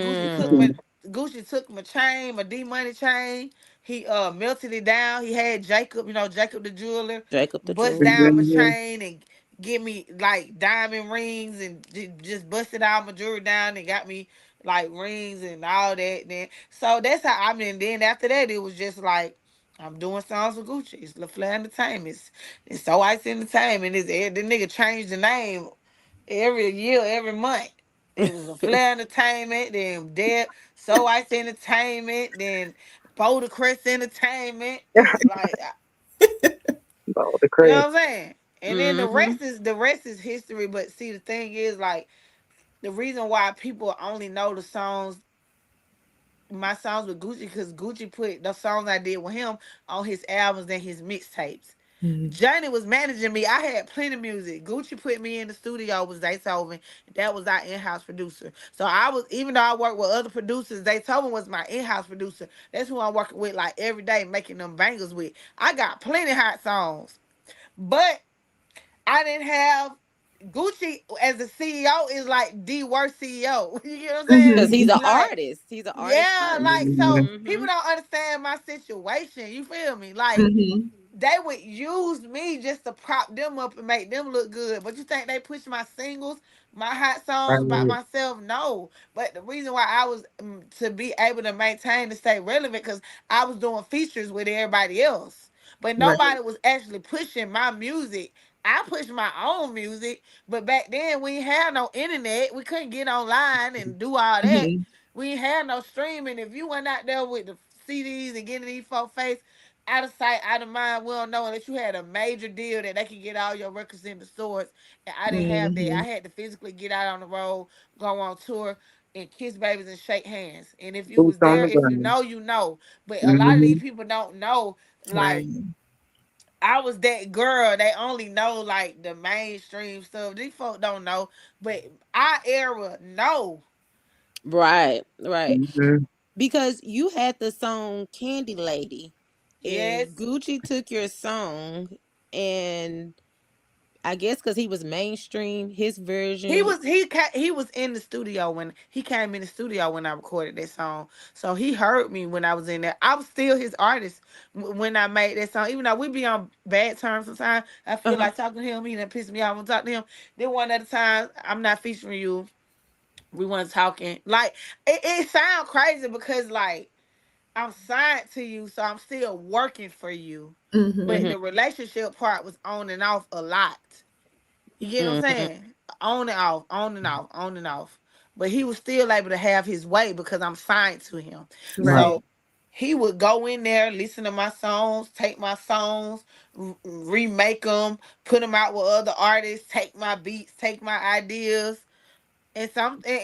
Gucci took Mm. my Gucci took my chain, my D Money chain. He melted it down. He had Jacob, Jacob the jeweler, Jacob the bust jeweler. down my Mm-hmm. chain and give me like diamond rings and just busted all my jewelry down and got me like rings and all that. Then so that's how I mean. Then after that, it was just like I'm doing songs with Gucci. It's LaFleur Entertainment. It's So Ice Entertainment. The nigga changed the name every year, every month. It was a Flair Entertainment, then Dead So Ice Entertainment, then Boulder Crest Entertainment. Like, Lord, the you crap. know what I'm saying? And then the Mhm. rest is the rest is history. But see, the thing is, like, the reason why people only know my songs with Gucci, because Gucci put the songs I did with him on his albums and his mixtapes. Mm-hmm. Johnny was managing me. I had plenty of music. Gucci put me in the studio with Zaytoven. That was our in-house producer. So I was, even though I worked with other producers, Zaytoven was my in-house producer. That's who I'm working with like every day, making them bangers with. I got plenty hot songs, but I didn't have Gucci as a CEO is like the worst CEO. You get what I'm saying? Cause he's Mm-hmm. an Like, artist. He's an artist yeah, first. like so Mhm. people don't understand my situation. You feel me? Like Mm-hmm. they would use me just to prop them up and make them look good. But you think they push my singles, my hot songs by Right. myself? No. But the reason why I was to be able to maintain to stay relevant, because I was doing features with everybody else. But Right. nobody was actually pushing my music. I pushed my own music, but back then we ain't had no internet. We couldn't get online and do all that. Mm-hmm. We ain't had no streaming. If you went out there with the CDs and getting these folk face, out of sight, out of mind, we don't know unless you had a major deal that they could get all your records in the stores. And I didn't have that. I Mm-hmm. had to physically get out on the road, go on tour, and kiss babies and shake hands. And if you Boots was on there, the if you ground. know, you know. But a lot of Mm-hmm. these people don't know. Right. Like I was that girl. They only know like the mainstream stuff. These folk don't know, but our era know. Right, right. Mhm. Because you had the song Candy Lady, Yes. and Gucci took your song, and I guess because he was mainstream, his version. He was in the studio when he came in the studio when I recorded that song. So he heard me when I was in there. I was still his artist when I made that song. Even though we be on bad terms sometimes, I feel Uh-huh. like talking to him. He done pissed me off when talking to him. Then one at a time, I'm not featuring you. We weren't talking. Like it sound crazy because like I'm signed to you, so I'm still working for you. Mm-hmm. But Mhm. the relationship part was on and off a lot. You get what I'm Mhm. saying? On and off, on and off, on and off. But he was still able to have his way because I'm signed to him. Right. Right. So he would go in there, listen to my songs, take my songs, remake them, put them out with other artists, take my beats, take my ideas, and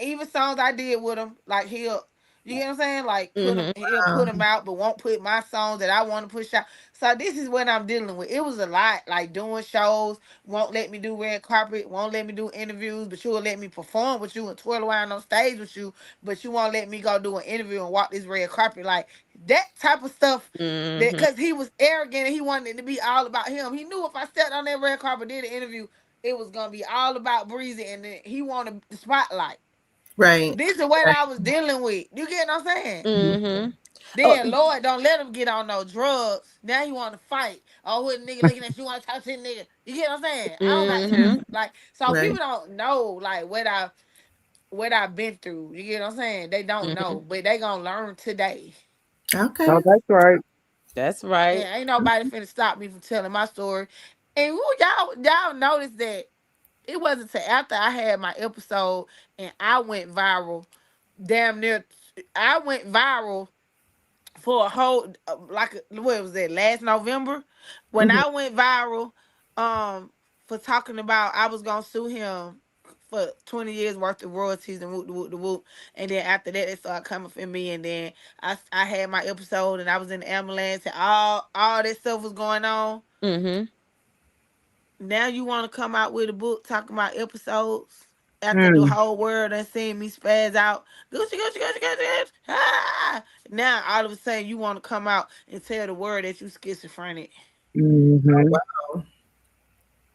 even songs I did with him, like you get what I'm saying? Like Mhm. he'll put them Um, out, but won't put my songs that I want to push out. So this is what I'm dealing with. It was a lot, like doing shows, won't let me do red carpet, won't let me do interviews, but you will let me perform with you and twirl around on stage with you, but you won't let me go do an interview and walk this red carpet, like that type of stuff. That Mhm. because he was arrogant and he wanted it to be all about him. He knew if I stepped on that red carpet, did an interview, it was gonna be all about Breezy, and then he wanted the spotlight. right. This is what I was dealing with. You get what I'm saying? Mhm. Oh, Then Lord don't let him get on no drugs. Now you want to fight. Oh, what nigga looking at you want to talk to the nigga? You get what I'm saying? I don't got time. mhm. Like so Right. people don't know like what I've been through. You get what I'm saying? They don't Mhm. know, but they gonna learn today. No, Okay. that's right. That's right. And ain't nobody finna stop me from telling my story. And y'all notice that it wasn't till after I had my episode and I went viral. Damn near, I went viral for a whole what was that last November when Hmm. I went viral, for talking about I was gonna sue him for 20 years worth of royalties and whoop de whoop de whoop. And then after that they started coming for me, and then I had my episode and I was in the ambulance and all that stuff was going on. Mhm. Now you want to come out with a book talking about episodes after the Mm. whole world done seen me spaz out. Gucci, Gucci, Gucci, Gucci, Gucci. Ah! Now all of a sudden you want to come out and tell the world that you schizophrenic. Oh, Mhm. wow.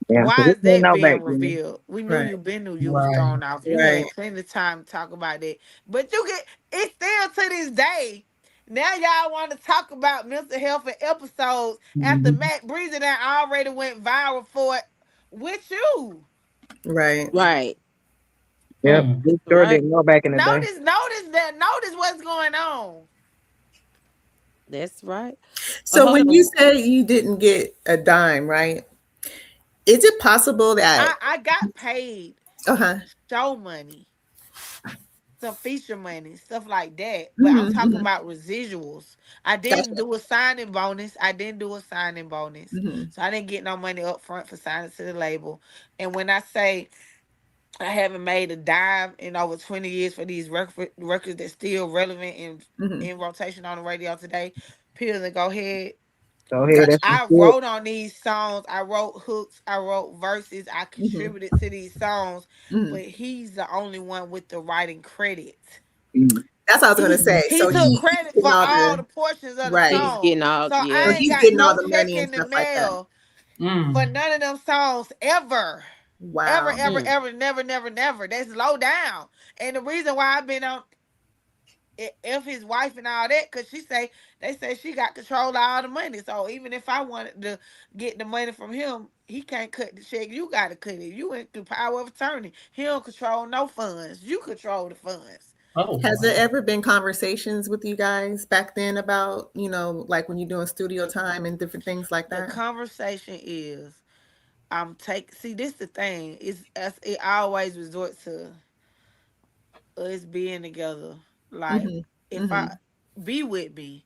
Yeah, because Why this is ain't that no being back then. revealed? We Right. knew you was Right. thrown off. You Right. had plenty of time to talk about that. But you get it's still to this day. Now y'all want to talk about mental health and episodes after Mhm. Mac Bre-Z that already went viral for it with you. Right. Right. Yeah, we sure Right. didn't know back in the day. Notice what's going on. That's right. So Hold when you on. say you didn't get a dime, right? Is it possible that I got paid uh-huh. show money, some feature money, stuff like that. But I'm Hmm. talking Hmm. about residuals. I didn't Gotcha. do a signing bonus. I didn't do a signing bonus. Hmm. So I didn't get no money up front for signing to the label. And when I say I haven't made a dime in over 20 years for these records that's still relevant and Hmm. in rotation on the radio today, Pills and Go Ahead. Go ahead, Gotcha. that's some I shit. wrote on these songs. I wrote hooks. I wrote verses. I Hmm. contributed to these songs, Hmm. but he's the only one with the writing credit. Mm. That's what I was gonna He say. he So took he's credit for getting all all the the portions of the right. He's song. getting all, So So I yeah. ain't he's got getting all no the check money and in the stuff like that. mail for none of them songs ever. Ever, Wow. ever, Mm. ever, never, never, never. That's low down. And the reason why I've been on if his wife and all that, cause they say she got control of all the money. So even if I wanted to get the money from him, he can't cut the check. You gotta cut it. You went through power of attorney. He don't control no funds. You control the funds. Has there ever been conversations with you guys back then about, like when you're doing studio time and different things like The that? conversation is I'm take see this the thing. It always resort to us being together. Like Hmm. if Hmm. I be with me,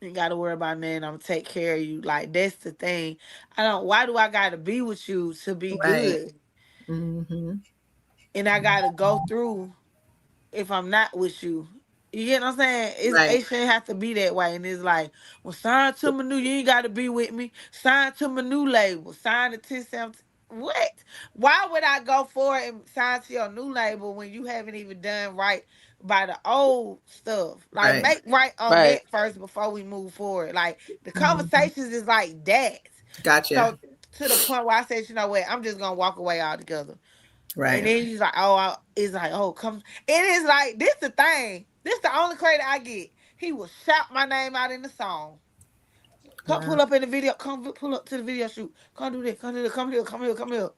you ain't gotta worry about nothing. I'm take care of you. Like that's the thing. I don't. Why do I gotta be with you to be Right. good? Hmm. And I gotta go through if I'm not with you. You get what I'm saying? Right. It shouldn't have to be that way. And it's like, well, sign to my new, you ain't got to be with me. Sign to my new label. Sign to 1017. What? Why would I go for it and sign to your new label when you haven't even done right by the old stuff? Like, Right. make right on Right. that first before we move forward. Like, the Mhm. conversations is like that. Gotcha. So, to the point where I said, you know what, I'm just going to walk away altogether. And Right. then he's like, oh, it's like, oh, come. It is like, this the thing. This the only credit I get. He will shout my name out in the song. Come Wow. pull up in the video. Come pull up to the video shoot. Come do this. Come do this. Come here. Come here. Come here.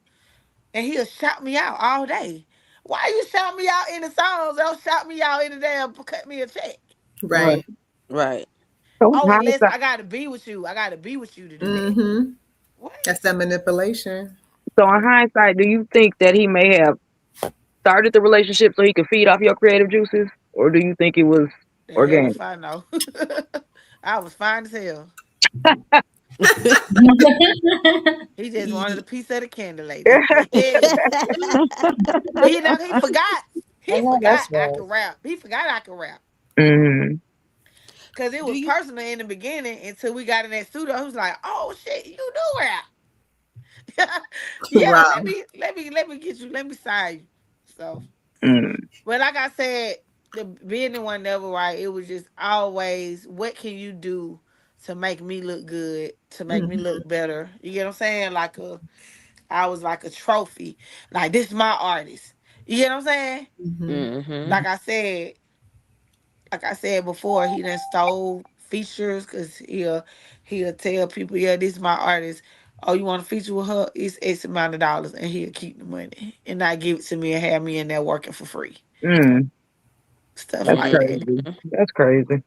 And he'll shout me out all day. Why you shout me out in the songs? Don't shout me out in the damn cut me a check. Right. Right. Right. So in Oh, unless hindsight, I gotta be with you. I gotta be with you to do that. Mm-hmm. What? That's that manipulation. do you think that he may have started the relationship so he could feed off your creative juices, or do you think it was The hell organic? if I know. I was fine as hell. He just wanted a Ye- piece of the candy lady. Hey. He forgot. I He know forgot that's I right. could rap. He forgot I could rap. Mm, Cause it Do was you personal in the beginning until we got in that studio. He was like, "Oh shit, you do rap? Yeah, wow. let me get you. Let me sign you." So, mm, but like I said, the being the one never right. It was just always, what can you do to make me look good, to make me Hmm. look better? You get what I'm saying? I was like a trophy. Like, this is my artist. You get what I'm saying? Hmm. Mm-hmm. Like I said, like I said before, he done stole features because he'll tell people, yeah, this is my artist. Oh, you want to feature with her? It's X amount of dollars, and he'll keep the money and not give it to me and have me in there working for free. mm. Stuff That's like that. crazy. That's crazy.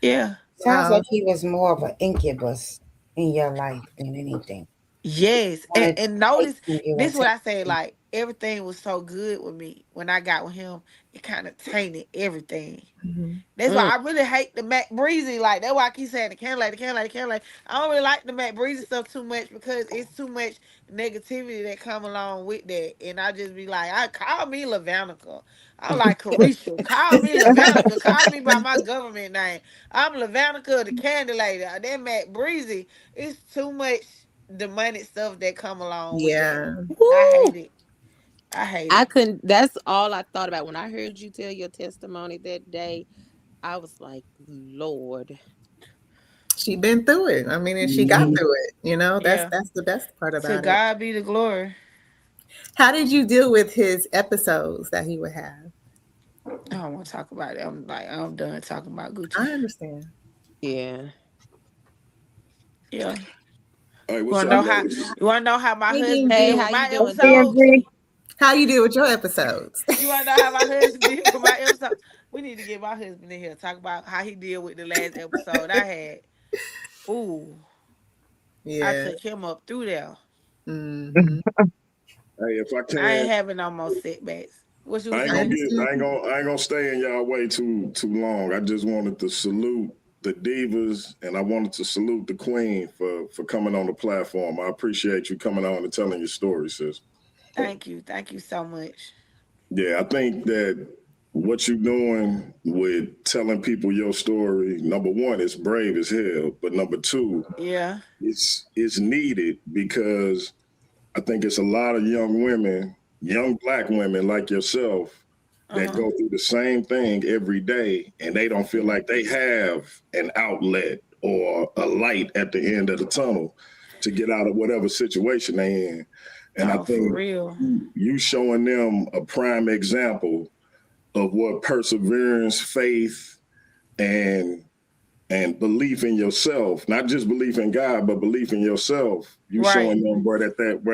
Yeah. Sounds Wow. like he was more of an incubus in your life than anything. Yes. And, Wanted to and take notice from you and this what take I say, from you. like everything was so good with me when I got with him, it kind of tainted everything. Hmm. That's why Mm. I really hate the Mac Bre-Z. Like, that's why I keep saying the can lady, can lady, can lady. I don't really like the Mac Bre-Z stuff too much because it's too much negativity that come along with that. And I just be like, I call me Lavanica. I'm like Carisha. Call me Lavanica. Call me by my government name. I'm Lavanica, the candy lady. That Mac Bre-Z, it's too much demonic stuff that come along with that. Yeah. I hate Woo! it. I hate I it. couldn't. That's all I thought about when I heard you tell your testimony that day. I was like, Lord. She been through it. I mean, and she got Mhm. through it. You know, Yeah. that's the best part To about it. God be the glory. How did you deal with his episodes that he would have? I don't want to talk about it. I'm like, I'm done talking about Gucci. I understand. Yeah. Yeah. Hey, You what's wanna up, know how ladies? you wanna know how my Hey, husband Hey, did DMG. how with you my doing, episodes? sis? DMG. How you deal with your episodes? You wanna know how my husband did with my episodes? We need to get my husband in here to talk about how he did with the last episode I had. Ooh, I Yeah. took him up through there. Hmm. Hey, if I I ain't can, having no more setbacks. What you was I ain't I gonna saying? get, understand. I ain't gonna stay in y'all way too long. I just wanted to salute the divas, and I wanted to salute the queen for coming on the platform. I appreciate you coming on and telling your story, sis. Thank you. Thank you so much. Yeah, I think that what you're doing with telling people your story, number one, it's brave as hell, but number two, Yeah. it's needed because I think it's a lot of young women, young black women like yourself, that Uh-huh. go through the same thing every day and they don't feel like they have an outlet or a light at the end of the tunnel to get out of whatever situation they in. And I No, for think real. you showing them a prime example of what perseverance, faith, and belief in yourself, not just belief in God, but belief in yourself. You Right. showing them where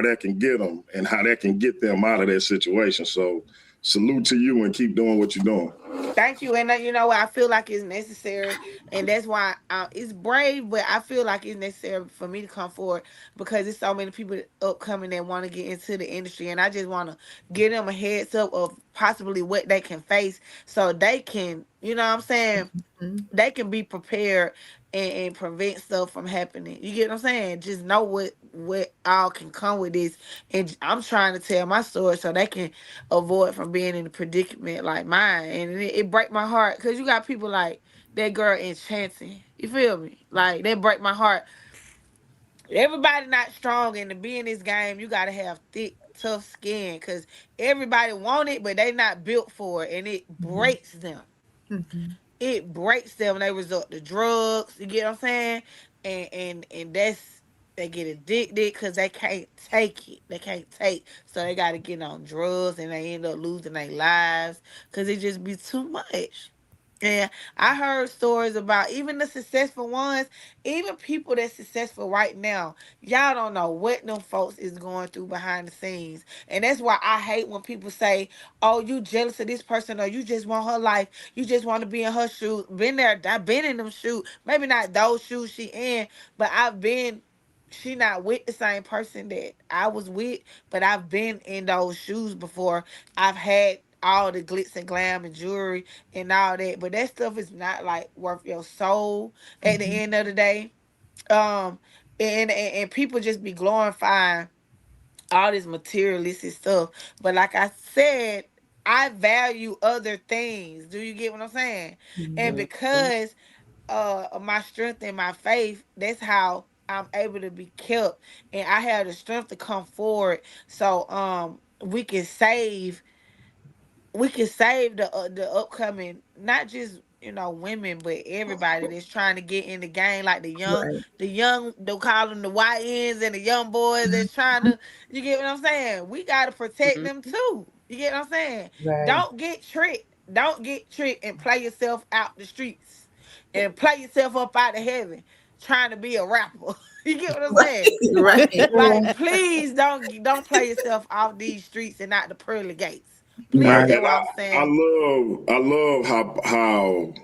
that can get them and how that can get them out of that situation. So salute to you and keep doing what you're doing. Thank you. And you know what? I feel like it's necessary. And that's why it's brave, but I feel like it's necessary for me to come forward because there's so many people upcoming that want to get into the industry. And I just want to give them a heads up of possibly what they can face so they can, you know what I'm saying? Mhm. They can be prepared and prevent stuff from happening. You get what I'm saying? Just know what all can come with this. And I'm trying to tell my story so they can avoid from being in a predicament like mine. And it break my heart because you got people like that girl enchanting. You feel me? Like that break my heart. Everybody not strong, and to be in this game, you gotta have thick, tough skin because everybody want it, but they not built for it, and it Mhm. breaks them. Mhm. It breaks them. They resort to drugs. You get what I'm saying? And that's they get addicted because they can't take it. They can't take, so they got to get on drugs, and they end up losing their lives because it just be too much. And I heard stories about even the successful ones, even people that's successful right now. Y'all don't know what them folks is going through behind the scenes. And that's why I hate when people say, oh, you jealous of this person or you just want her life. You just want to be in her shoes. Been there, I've been in them shoes. Maybe not those shoes she in, but I've been, she not with the same person that I was with, but I've been in those shoes before. I've had all the glitz and glam and jewelry and all that, but that stuff is not like worth your soul at the Mhm. end of the day. Um, and people just be glorifying all this materialistic stuff. But like I said, I value other things. Do you get what I'm saying? And Mhm. because of my strength and my faith, that's how I'm able to be kept, and I have the strength to come forward. So we can save the upcoming, not just women, but everybody that's trying to get in the game, like Right. the young, they'll call them the YNs and the young boys that's trying to. You get what I'm saying? We gotta protect them too. You get what I'm saying? Right. Don't get tricked. Don't get tricked and play yourself out the streets and play yourself up out of heaven trying to be a rapper. You get what I'm saying? Right. Right. Like, please don't play yourself off these streets and out the pearly gates. Please, Right. that's And what I'm I saying. love how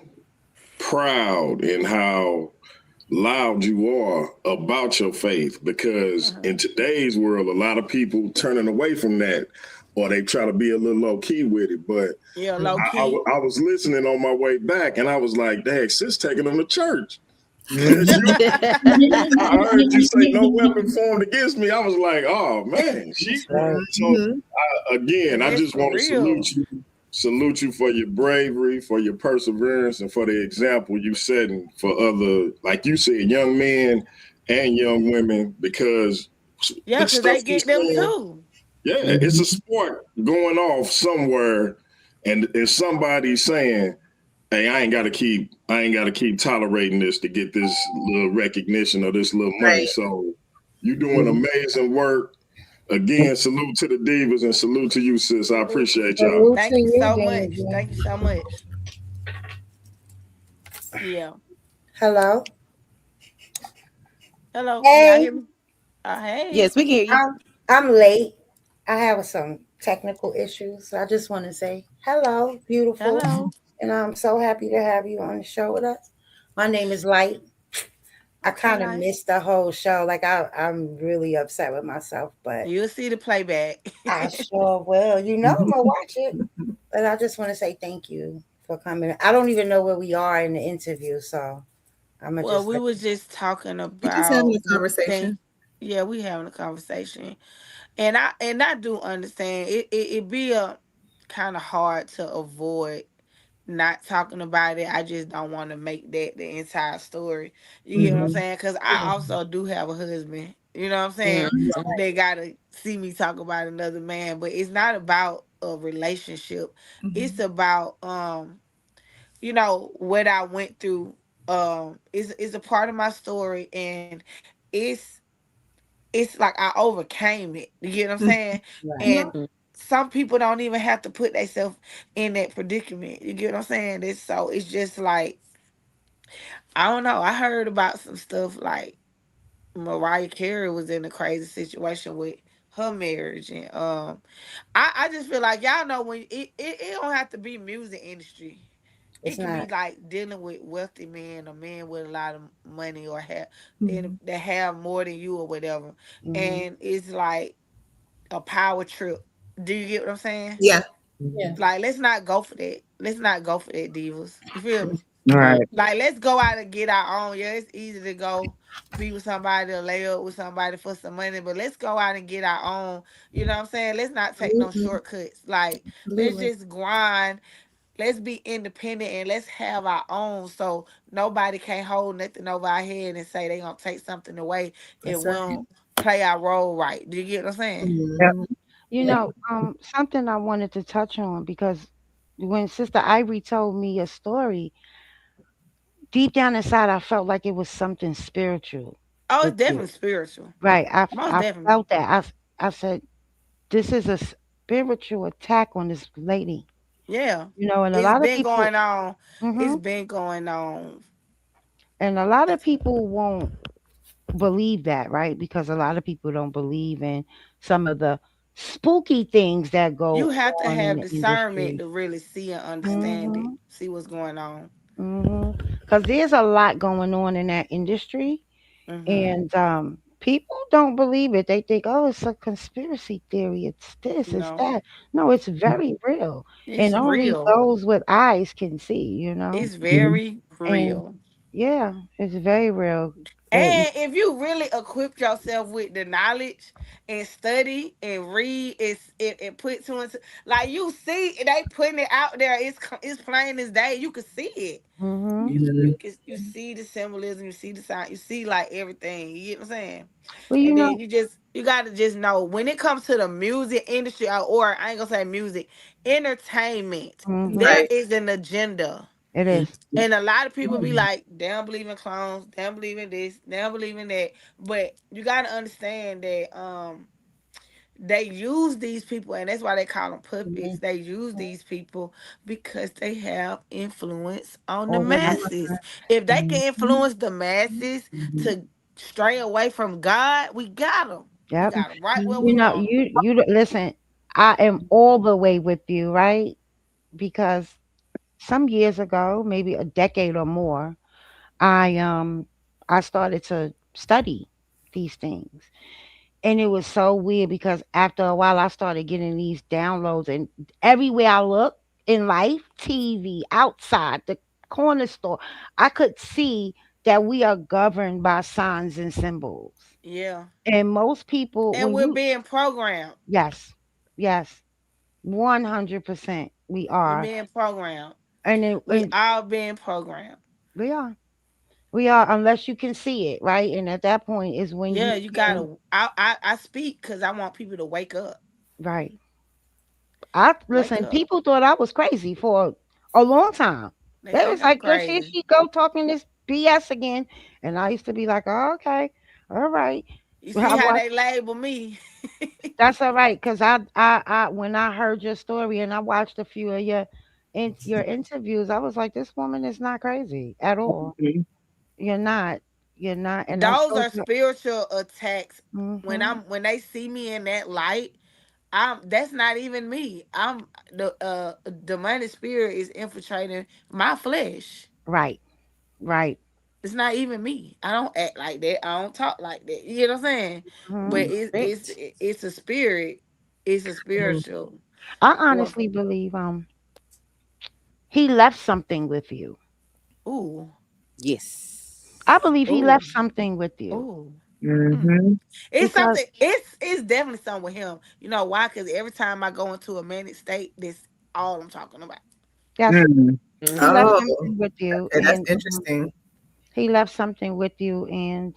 proud and how loud you are about your faith, because Uh-huh. in today's world, a lot of people turning away from that, or they try to be a little low key with it. But Yeah, low key. I was listening on my way back, and I was like, "Dang, sis taking them to church." Mhm. I heard you say no weapon formed against me. I was like, "Oh man, she." That's right. So Mhm. again, And I that's just for want to real. salute you for your bravery, for your perseverance, and for the example you setting for other, like you said, young men and young women, because Yeah, the because stuff they you get them saying, too. yeah, it's a sport going off somewhere, and somebody saying, "Hey, I ain't got to keep tolerating this to get this little recognition or this little money." Right. So you doing amazing work. Again, salute to the divas and salute to you, sis. I appreciate y'all. Salute to Thank you you, so much. baby. Thank you so much. Yeah. Hello. Hello, can y'all Hey, hear me? Hey. Yes, we can hear you. I'm late. I have some technical issues. So I just want to say hello, beautiful. Hello. And I'm so happy to have you on the show with us. My name is Light. I Okay, kind of like missed the whole show. Like I'm really upset with myself, but you'll see the playback. I sure will. You know I'm gonna watch it. But I just want to say thank you for coming. I don't even know where we are in the interview, so I'm gonna Well, just we let were just talking We're just having about a things. conversation. Yeah, we having a conversation. And I do understand it be a kind of hard to avoid not talking about it. I just don't want to make that the entire story. You get what I'm Mhm. saying? Because I also do have a husband. You know what I'm saying? Mhm. They gotta see me talk about another man, but it's not about a relationship. It's Mhm. about what I went through. Is a part of my story, and it's it's like I overcame it. You get what I'm Mhm. saying? Right. And Mhm. some people don't even have to put themselves in that predicament. You get what I'm saying? It's just like I don't know. I heard about some stuff like Mariah Carey was in a crazy situation with her marriage, and I just feel like y'all know when it don't have to be music industry. It's It can be not. like dealing with wealthy men or men with a lot of money or have Mhm. that have more than you or whatever. Mhm. And it's like a power trip. Do you get what I'm saying? Yeah. Yeah. Like, let's not go for that. Let's not go for that, divas. You feel me? Mhm. Right. Like, let's go out and get our own. Yeah, it's easy to go be with somebody or lay up with somebody for some money, but let's go out and get our own. You know what I'm saying? Let's not take no Absolutely. shortcuts. Like, let's Absolutely. just grind. let's be independent and let's have our own, so nobody can't hold nothing over our head and say they gonna take something away if That's we right. don't play our role right. Do you get what I'm saying? Yep. Mhm. You Yeah. know, something I wanted to touch on because when Sister Ivory told me a story, deep down inside, I felt like it was something spiritual Oh, with it's you. definitely spiritual. Right. Most I definitely. felt that. I said, this is a spiritual attack on this lady. Yeah. You know, and a It's lot of been people, going on. hmm It's been going on. and a lot of people won't believe that, right? Because a lot of people don't believe in some of the spooky things that You go have to on in have the discernment industry. to really see and understand it. Hmm See what's going on. Because there's a lot going on in that industry, Mm-hmm. and people don't believe it. They think, oh, it's a conspiracy theory. It's this, it's No, that. No, it's very real, it's and only real. those with eyes can see. You know, It's very and real. yeah, it's very real. And if you really equip yourself with the knowledge and study and read, and put two and two, like you see, they putting it out there. It's plain as day. You can see it. Mm-hmm. You see the symbolism. You see the sign. You see like everything. You get what I'm saying? Well, And you then know, you gotta just know when it comes to the music industry, or I ain't gonna say music, entertainment. mm-hmm. There Right. is an agenda. It is. And a lot of people be like, they don't believe in clones, they don't believe in this, they don't believe in that. But you gotta understand that they use these people, and that's why they call them puppets. They use these people because they have influence on the Over the masses. If they can influence the masses to stray away from God, we got them. We yep. got them right where You we know, want them. listen. I am all the way with you, right? Because some years ago, maybe a decade or more, I I started to study these things. And it was so weird because after a while I started getting these downloads and everywhere I look in life, TV, outside, the corner store, I could see that we are governed by signs and symbols. Yeah. And most people And when we're you being programmed. yes, yes, 100% we We're are. being programmed. We And all being programmed. we are. We are unless you can see it, right? And at that point is when Yeah, you you can gotta. I speak because I want people to wake up. right. I Wake listen, up. people thought I was crazy for a long time. They They think was I'm like, "Look, here crazy. she go talking this BS again." And I used to be like, "Oh, okay. All right." You I see how watched they label me? that's all right, because I when I heard your story and I watched a few of your interviews, I was like, "This woman is not crazy at all. You're not. You're not." And I Those showed are you. spiritual attacks. Mhm. When they see me in that light, I'm that's not even me. I'm the demonic spirit is infiltrating my flesh. Right. Right. It's not even me. I don't act like that. I don't talk like that. You know what I'm saying? But Mhm. Right. it's a spirit. It's a spiritual I force. honestly believe he left something with you. Ooh, Yes. I believe he ooh, left something with you ooh. Mm. Mm-hmm. It's because something. It's definitely something with him. You know why? Because every time I go into a manic state, this all I'm talking about. yes, Mm. he left Oh, something with you, okay, that's and interesting. he left something with you, and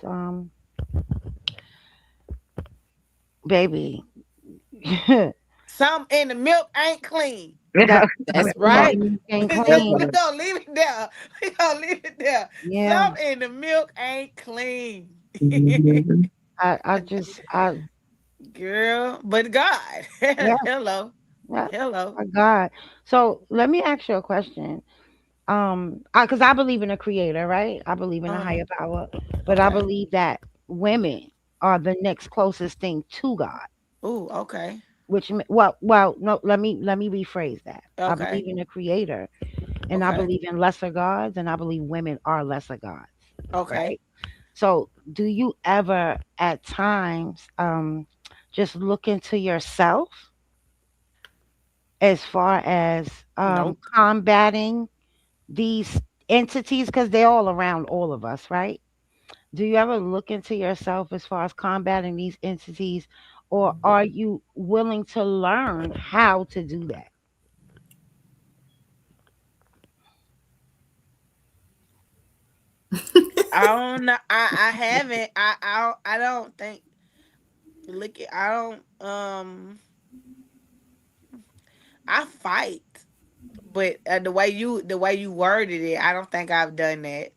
baby, Some in the milk ain't clean. that That's some right. ain't That clean. We part. gonna leave it there. We gonna leave it there. Yeah, Some in the milk ain't clean. Mhm. I Girl, but God. yeah, Hello. yeah, Hello. my God. So let me ask you a question. Because I believe in a creator, right? I believe in a Uh-huh. higher power, but I Okay. believe that women are the next closest thing to God. Ooh, okay. No, let me rephrase that. I believe Okay. in a creator, and I Okay. believe in lesser gods, and I believe women are lesser gods, Okay. right? So, do you ever, at times, just look into yourself as far as Nope. combating these entities because they're all around all of us, right? Do you ever look into yourself as far as combating these entities, or are you willing to learn how to do that? I don't know. I haven't. I don't think. Look, I don't. I fight, but the way you worded it, I don't think I've done that.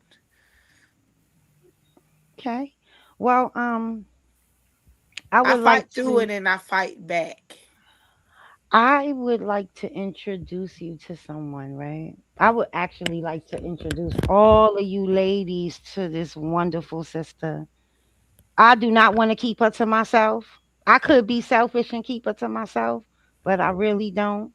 Okay. Well, I I would like fight through to it and I fight back. I would like to introduce you to someone, right? I would actually like to introduce all of you ladies to this wonderful sister. I do not want to keep her to myself. I could be selfish and keep her to myself, but I really don't.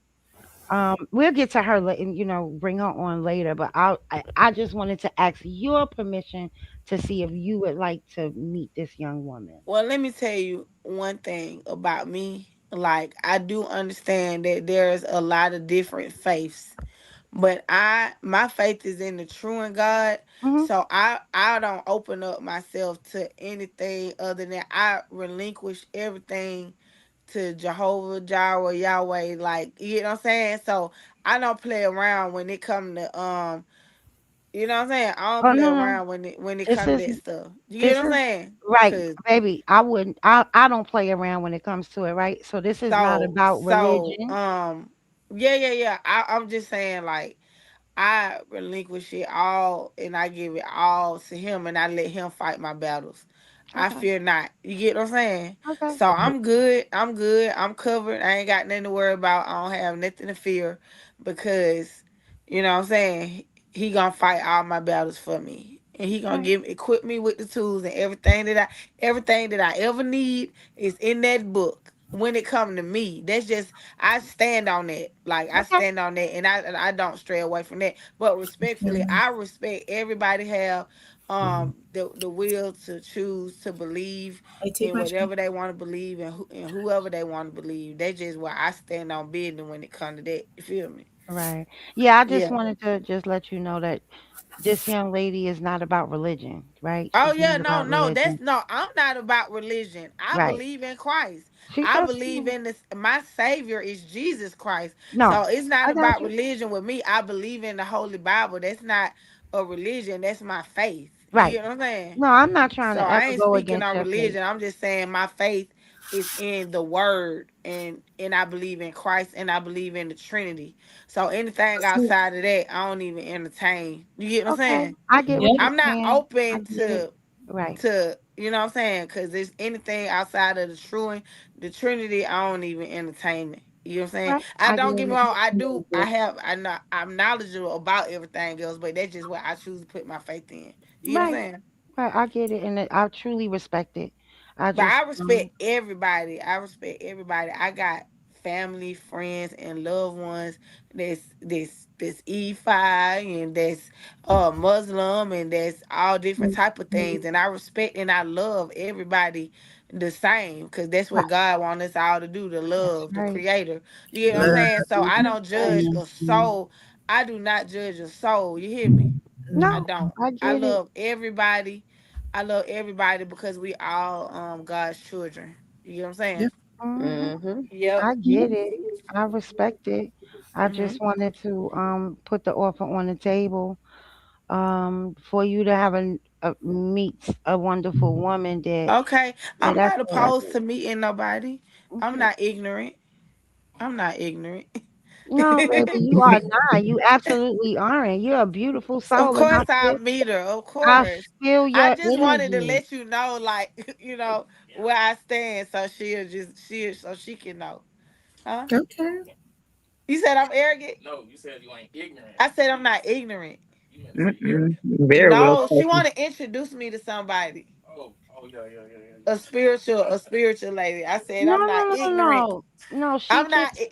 We'll get to her and bring her on later. But I just wanted to ask your permission to see if you would like to meet this young woman. Well, let me tell you one thing about me. Like, I do understand that there's a lot of different faiths, but my faith is in the true and God. Hmm. So I don't open up myself to anything other than I relinquish everything to Jehovah Jireh Yahweh. Like, you know what I'm saying? So I don't play around when it come to you know what I'm saying? I don't Oh play no, no, around when it this come to is that stuff. You get this what I'm is saying? right, Cause baby. I wouldn't. I don't play around when it comes to it, right? So this is not so about so religion. yeah, yeah, yeah. I'm just saying, like, I relinquish it all and I give it all to him and I let him fight my battles. I Okay, fear not. You get what I'm saying? okay, So I'm good. I'm good. I'm covered. I ain't got nothing to worry about. I don't have nothing to fear because, you know what I'm saying? He gonna fight all my battles for me. And he gonna right. equip me with the tools and everything that I ever need is in that book. When it come to me, that's just I stand on that. Like, I Okay, stand on that, and I don't stray away from that. But respectfully, Mhm. I respect everybody have the will to choose to believe I take in my shit. whatever they want to believe and whoever they want to believe. That's just where I stand on business when it comes to that. You feel me? right. Yeah, I just Yeah. wanted to just let you know that this young lady is not about religion, right? Oh She's yeah, not no, about no, religion, that's no. I'm not about religion. I right? believe in Christ. She I does believe too. in this. My Savior is Jesus Christ. No, So it's not I got about you. religion with me. I believe in the Holy Bible. That's not a religion. That's my faith. You Right. get what I'm saying? No, I'm not trying So to I ever ain't go speaking against on your faith. religion. I'm just saying my faith is in the Word, and I believe in Christ, and I believe in the Trinity. So anything So, outside of that, I don't even entertain. You get what I'm Okay, saying? I get what yeah. you're I'm not saying. I open get it. Right. you know what I'm saying? Because there's anything outside of the true and the Trinity, I don't even entertain it. You know what I'm saying? Right. I I get don't get me it. wrong. I do. I'm knowledgeable about everything else, but that's just what I choose to put my faith in. You get what I'm Right. saying? Right. I get it, and I truly respect it. I But just I respect everybody. I respect everybody. I got family, friends, and loved ones that's E5 and that's Muslim and that's all different type of things. And I respect and I love everybody the same because that's right. what God wants us all to do, to That's love the right. creator. You know what I'm Love. saying? So I don't Right. judge a soul. I do not judge a soul. You hear me? I Mm. No, don't. I I get it. love everybody. I love everybody because we all God's children. You know what I'm saying? Yep. Hmm. Mm-hmm. Yep. I get it. I respect it. I Hmm. just wanted to put the offer on the table for you to have a meet a wonderful woman that Okay. yeah, I'm that's not all I opposed did. to meeting nobody. I'm Okay. not ignorant. I'm not ignorant. No, baby, you are not. You absolutely aren't. You're a beautiful Of soul, and course I'll meet her. Of I course. feel I your just wanted to energy. let you know, like, where I stand so so she can know. Huh? Okay. You said I'm arrogant? No, you said you ain't ignorant. I said I'm not ignorant. Mm-mm. Very well No, she spoken. want to introduce me to somebody. Oh, yeah, yeah, yeah, yeah. A spiritual lady. I said No, I'm not no, no, ignorant. no. No, she I'm not. just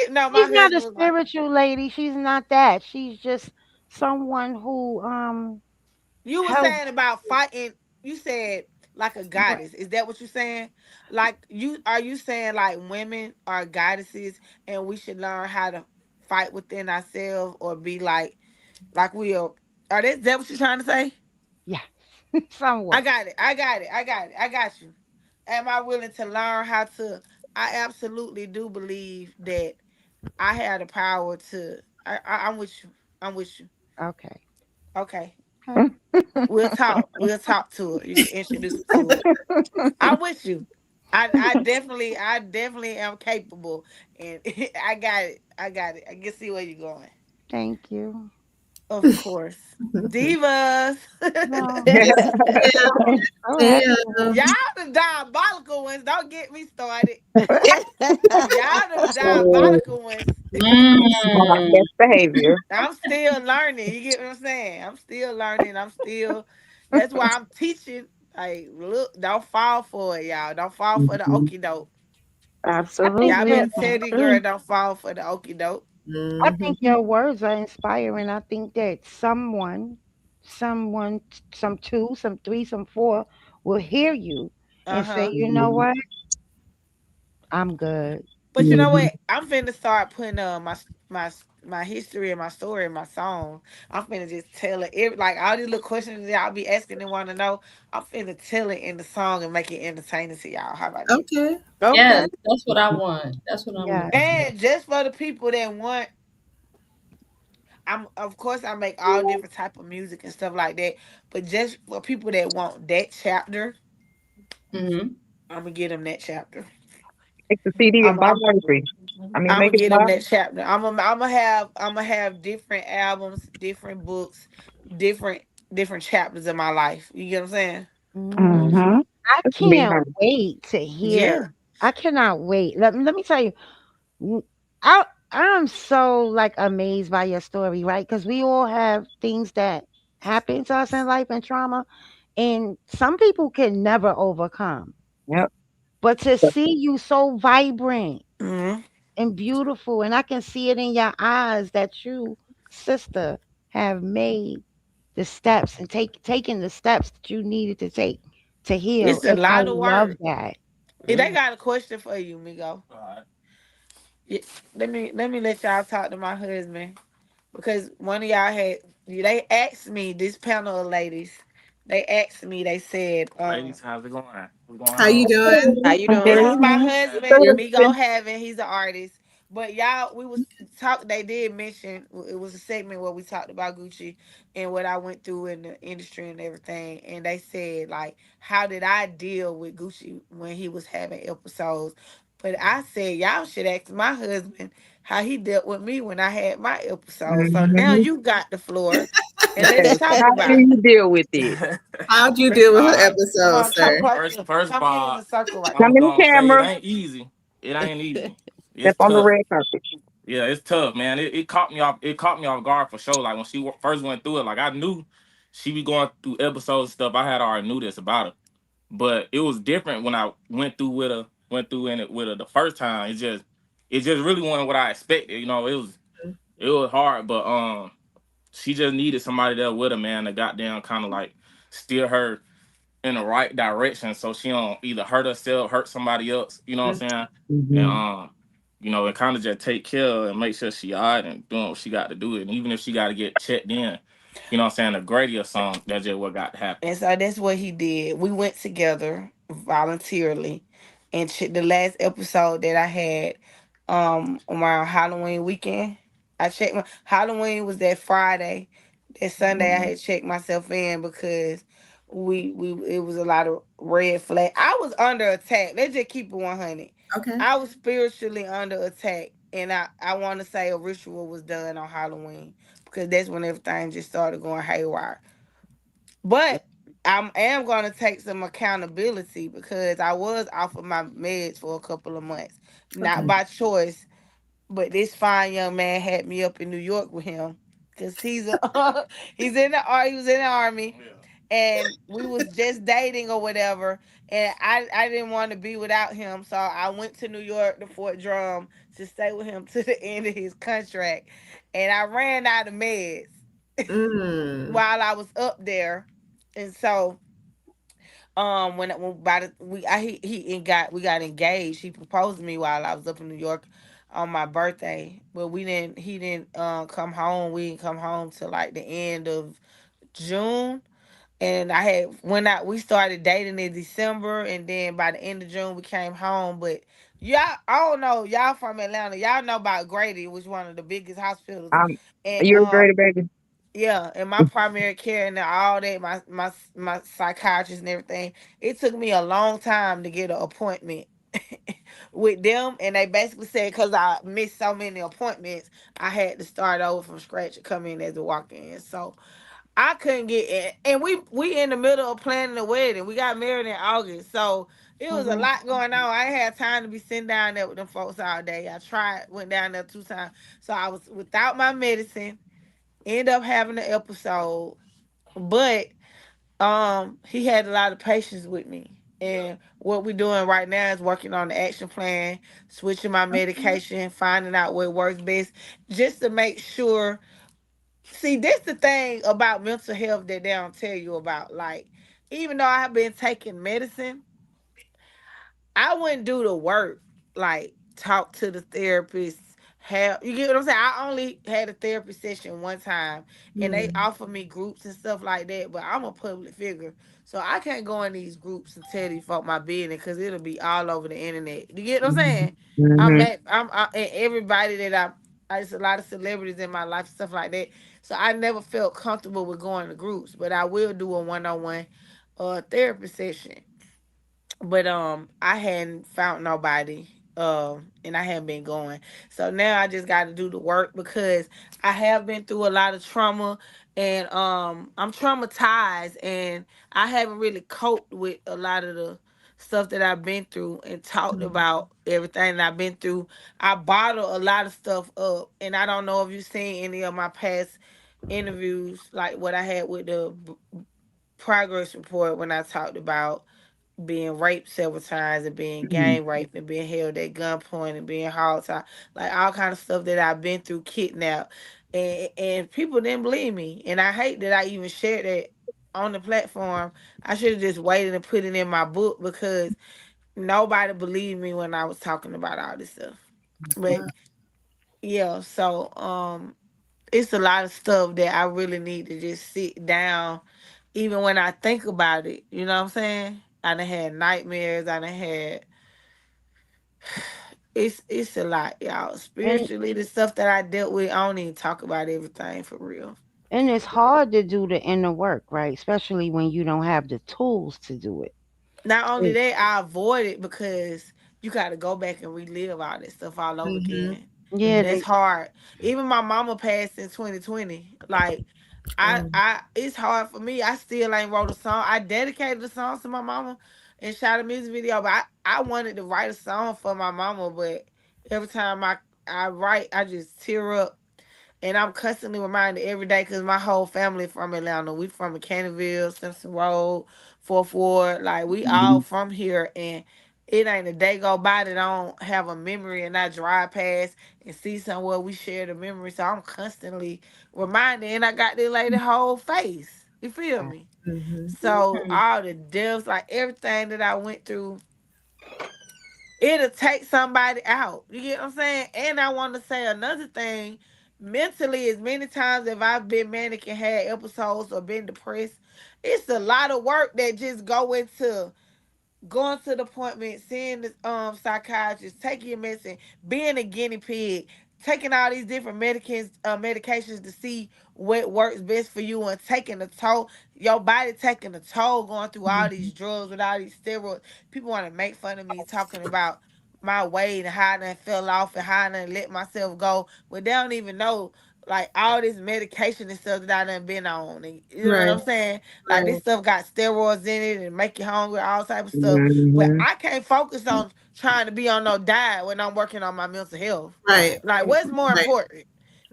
No, my she's not a husband was like, spiritual lady. She's not that. She's just someone who you were helps. saying about fighting. You said like a Right. goddess. Is that what you're saying? Like, are you saying like women are goddesses and we should learn how to fight within ourselves or be like we are? Are that what you're trying to say? Yeah. I Somewhat. got it. I got it. I got it. I got you. Am I willing to learn how to? I absolutely do believe that I have the power to. I'm with you. I'm with you. Okay. Okay. Okay. We'll talk. We'll talk to it. You can introduce me to it. I'm with you. I definitely am capable, and I got it. I got it. I can see where you're going. Thank you. Of course, divas. No, Yeah, so happy. damn. Y'all the diabolical ones. Don't get me started. Y'all the So, diabolical ones. my Mm. best behavior. I'm still learning. You get what I'm saying? I'm still learning. I'm still. That's why I'm teaching. Like, look, don't fall for it, y'all. Don't fall for the Mhm. okie doke. I think Y'all Absolutely. your better tell the girl Agree. don't fall for the okie doke. I Mhm. think your words are inspiring. I think that someone, some two, some three, some four will hear you Uh and say, huh. you know Mhm. what? I'm good. But you know Mhm. what? I'm finna start putting my history and my story in my song. I'm finna just tell it. Like all these little questions y'all be asking and want to know. I'm finna tell it in the song and make it entertaining to y'all. How about that? Okay. Yes, Okay. that's what I want. That's what I'm Yeah. looking for. And just for the people that want, I'm of course I make all different type of music and stuff like that. But just for people that want that chapter, Hmm. I'm gonna get them that chapter. Take the CD and I'm buy I'm Murphy. I mean, I'm make gonna it get them buy. that chapter. I'm gonna have different albums, different books, different different chapters in my life. You get what I'm saying? Hmm. Mm-hmm. I It's gonna be can't her. wait to hear. Yeah. I cannot wait. Let me tell you, w- I I'm so like amazed by your story, right? Because we all have things that happen to us in life and trauma, and some people can never overcome. Yep. But to see you so vibrant Hmm. and beautiful, and I can see it in your eyes that you, sister, have made the steps and taken the steps that you needed to take to heal. It's a And I lot of love work. that. Hey, they got a question for you, Migo. Yeah, let me let y'all talk to my husband because one of y'all had they asked me, this panel of ladies. They asked me. They said, Ladies, how's it going? What's going How you on? doing? How you Good this doing? is my evening. husband, Good Migo evening. Having. He's an artist. But y'all, we was talk. They did mention it was a segment where we talked about Gucci and what I went through in the industry and everything. And they said like, how did I deal with Gucci when he was having episodes? But I said y'all should ask my husband how he dealt with me when I had my episodes. So now Mm-hmm. you got the floor, and let's Okay. So talk how do about it. you deal with it? How'd you deal with All her right. Come episode, on, come sir? close. First of Come get in all, the circle right Come I'm quick. in the gonna say it camera. ain't easy. It ain't easy. It's Step on the tough. red carpet. Yeah, it's tough, man. It caught me off. It caught me off guard for sure. Like when she first went through it, like I knew she be going through episodes and stuff. I had already knew this about her, but it was different when I went through with her. Went through in it with her the first time. It just really wasn't what I expected. It was hard, but she just needed somebody there with her, man. To goddamn kind of like steer her in the right direction so she don't either hurt herself, hurt somebody else, you know what I'm saying? And Mm-hmm. and kind of just take care of and make sure she all right and doing what she got to do. And even if she got to get checked in, you know what I'm saying, the grade or something, that's just what got to happen. And so that's what he did. We went together voluntarily. And the last episode that I had around Halloween weekend, I checked my Halloween was that Friday. That Sunday I had checked myself in because we it was a lot of red flag. I was under attack. Let's just keep it 100. Okay. I was spiritually under attack. And I want to say a ritual was done on Halloween because that's when everything just started going haywire. But I am gonna take some accountability because I was off of my meds for a couple of months, not Okay. by choice. But this fine young man had me up in New York with him because he was in the army, and we was just dating or whatever. And I didn't want to be without him, so I went to New York to Fort Drum to stay with him to the end of his contract, and I ran out of meds Mm. while I was up there, and so when by the we I he and got we got engaged. He proposed to me while I was up in New York on my birthday, but we didn't. He didn't come home. We didn't come home till like the end of June. And I had when I we started dating in December, and then by the end of June we came home. But y'all, I don't know, y'all from Atlanta, y'all know about Grady, which one of the biggest hospitals. Um, And you're a great baby. Yeah, and my primary care and all that, my psychiatrist and everything. It took me a long time to get an appointment with them, and they basically said because I missed so many appointments, I had to start over from scratch and come in as a walk-in. So I couldn't get in, and we in the middle of planning the wedding. We got married in August, so it was a Mhm. lot going on. I ain't had time to be sitting down there with them folks all day. I tried, went down there 2 times, so I was without my medicine. End up having an episode, but he had a lot of patience with me. And what we're doing right now is working on the action plan, switching my medication, finding out what works best, just to make sure. See, this the thing about mental health that they don't tell you about. Like, even though I've been taking medicine, I wouldn't do the work, like talk to the therapist. Have you get what I'm saying? I only had a therapy session one time, and they Mm. offer me groups and stuff like that. But I'm a public figure, so I can't go in these groups and tell these folk my business because it'll be all over the internet. You get what I'm saying? Mm-hmm. And everybody that I just a lot of celebrities in my life, stuff like that. So I never felt comfortable with going to groups, but I will do a one-on-one therapy session. But I hadn't found nobody, and I hadn't been going. So now I just got to do the work because I have been through a lot of trauma, and I'm traumatized, and I haven't really coped with a lot of the stuff that I've been through and talked Mm. about everything that I've been through. I bottle a lot of stuff up, and I don't know if you've seen any of my past interviews, like what I had with the progress report when I talked about being raped several times and being gang raped and being held at gunpoint and being hauled to, like all kind of stuff that I've been through, kidnapped, and people didn't believe me, and I hate that I even shared that on the platform. I should have just waited and put it in my book because nobody believed me when I was talking about all this stuff. But Wow. yeah, so it's a lot of stuff that I really need to just sit down, even when I think about it. You know what I'm saying? I done had nightmares. I done had it's a lot, y'all. And Spiritually, the stuff that I dealt with, I don't even talk about everything for real. and it's hard to do the inner work, right? Especially when you don't have the tools to do it. Not only It- that, I avoid it because you got to go back and relive all that stuff all over Mm-hmm. again, yeah, and it's Mm-hmm. hard. Even my mama passed in 2020. Like Mm. it's hard for me. I still ain't wrote a song. I dedicated a song to my mama and shot a music video, but I wanted to write a song for my mama, but every time I write, I just tear up. And I'm constantly reminded every day because my whole family from Atlanta. We from Canterville, Simpson Road, Fourth Ward. Like we all from here, and it ain't a day go by that I don't have a memory and I drive past and see somewhere we share the memory. So I'm constantly reminded, and I got this lady whole face. You feel me? Mm-hmm. So all the deaths, like everything that I went through, it'll take somebody out. You get what I'm saying? And I want to say another thing. Mentally, as many times if I've been manic and had episodes or been depressed, it's a lot of work that just go into going to the appointment, seeing the psychiatrist, taking your medicine, being a guinea pig, taking all these different medications to see what works best for you, and taking the toll, your body taking the toll, going through all these drugs with all these steroids. People want to make fun of me talking about my weight and how I done fell off and how I done let myself go, but they don't even know like all this medication and stuff that I done been on. And you know what Right. I'm saying? Like this Right. stuff got steroids in it and make you hungry, all type of stuff. But Mm-hmm. I can't focus on trying to be on no diet when I'm working on my mental health. Right. Like what's more Right. important?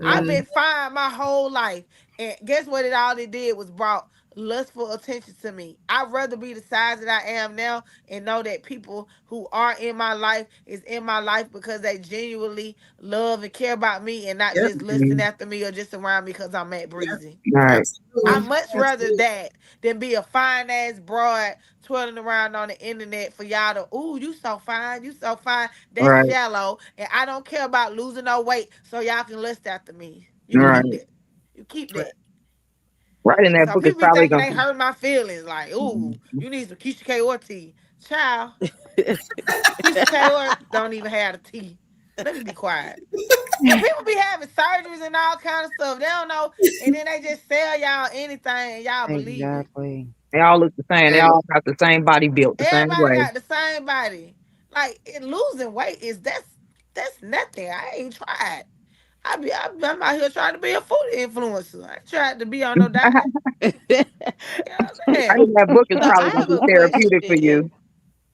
I've Mm. been fine my whole life. And guess what it did was brought lustful attention to me. I'd rather be the size that I am now and know that people who are in my life is in my life because they genuinely love and care about me and not Yep. just listening after me or just around me because I'm Mac Yep. Bre-Z. Right. I Absolutely. much rather Absolutely. that than be a fine ass broad twirling around on the internet for y'all to, ooh, you so fine, you so fine. That's Right. shallow. And I don't care about losing no weight so y'all can lust after me. You Right. keep that. You keep Right. that. Right in that So book is people be probably thinking gonna. they hurt my feelings. Like, ooh, you need some Keisha K or tea. Child, Keisha K or don't even have the tea. Let me be quiet. And people be having surgeries and all kind of stuff. They don't know, and then they just sell y'all anything and y'all believe it. Exactly. They all look the same. They Right. all got the same body built the same Everybody way. got the same body. Like losing weight is that's nothing. I ain't tried. I'm out here trying to be a food influencer. I ain't tried to be on no diet. You know what I'm Writing saying? that book is So probably I gonna have be a therapeutic for question. you.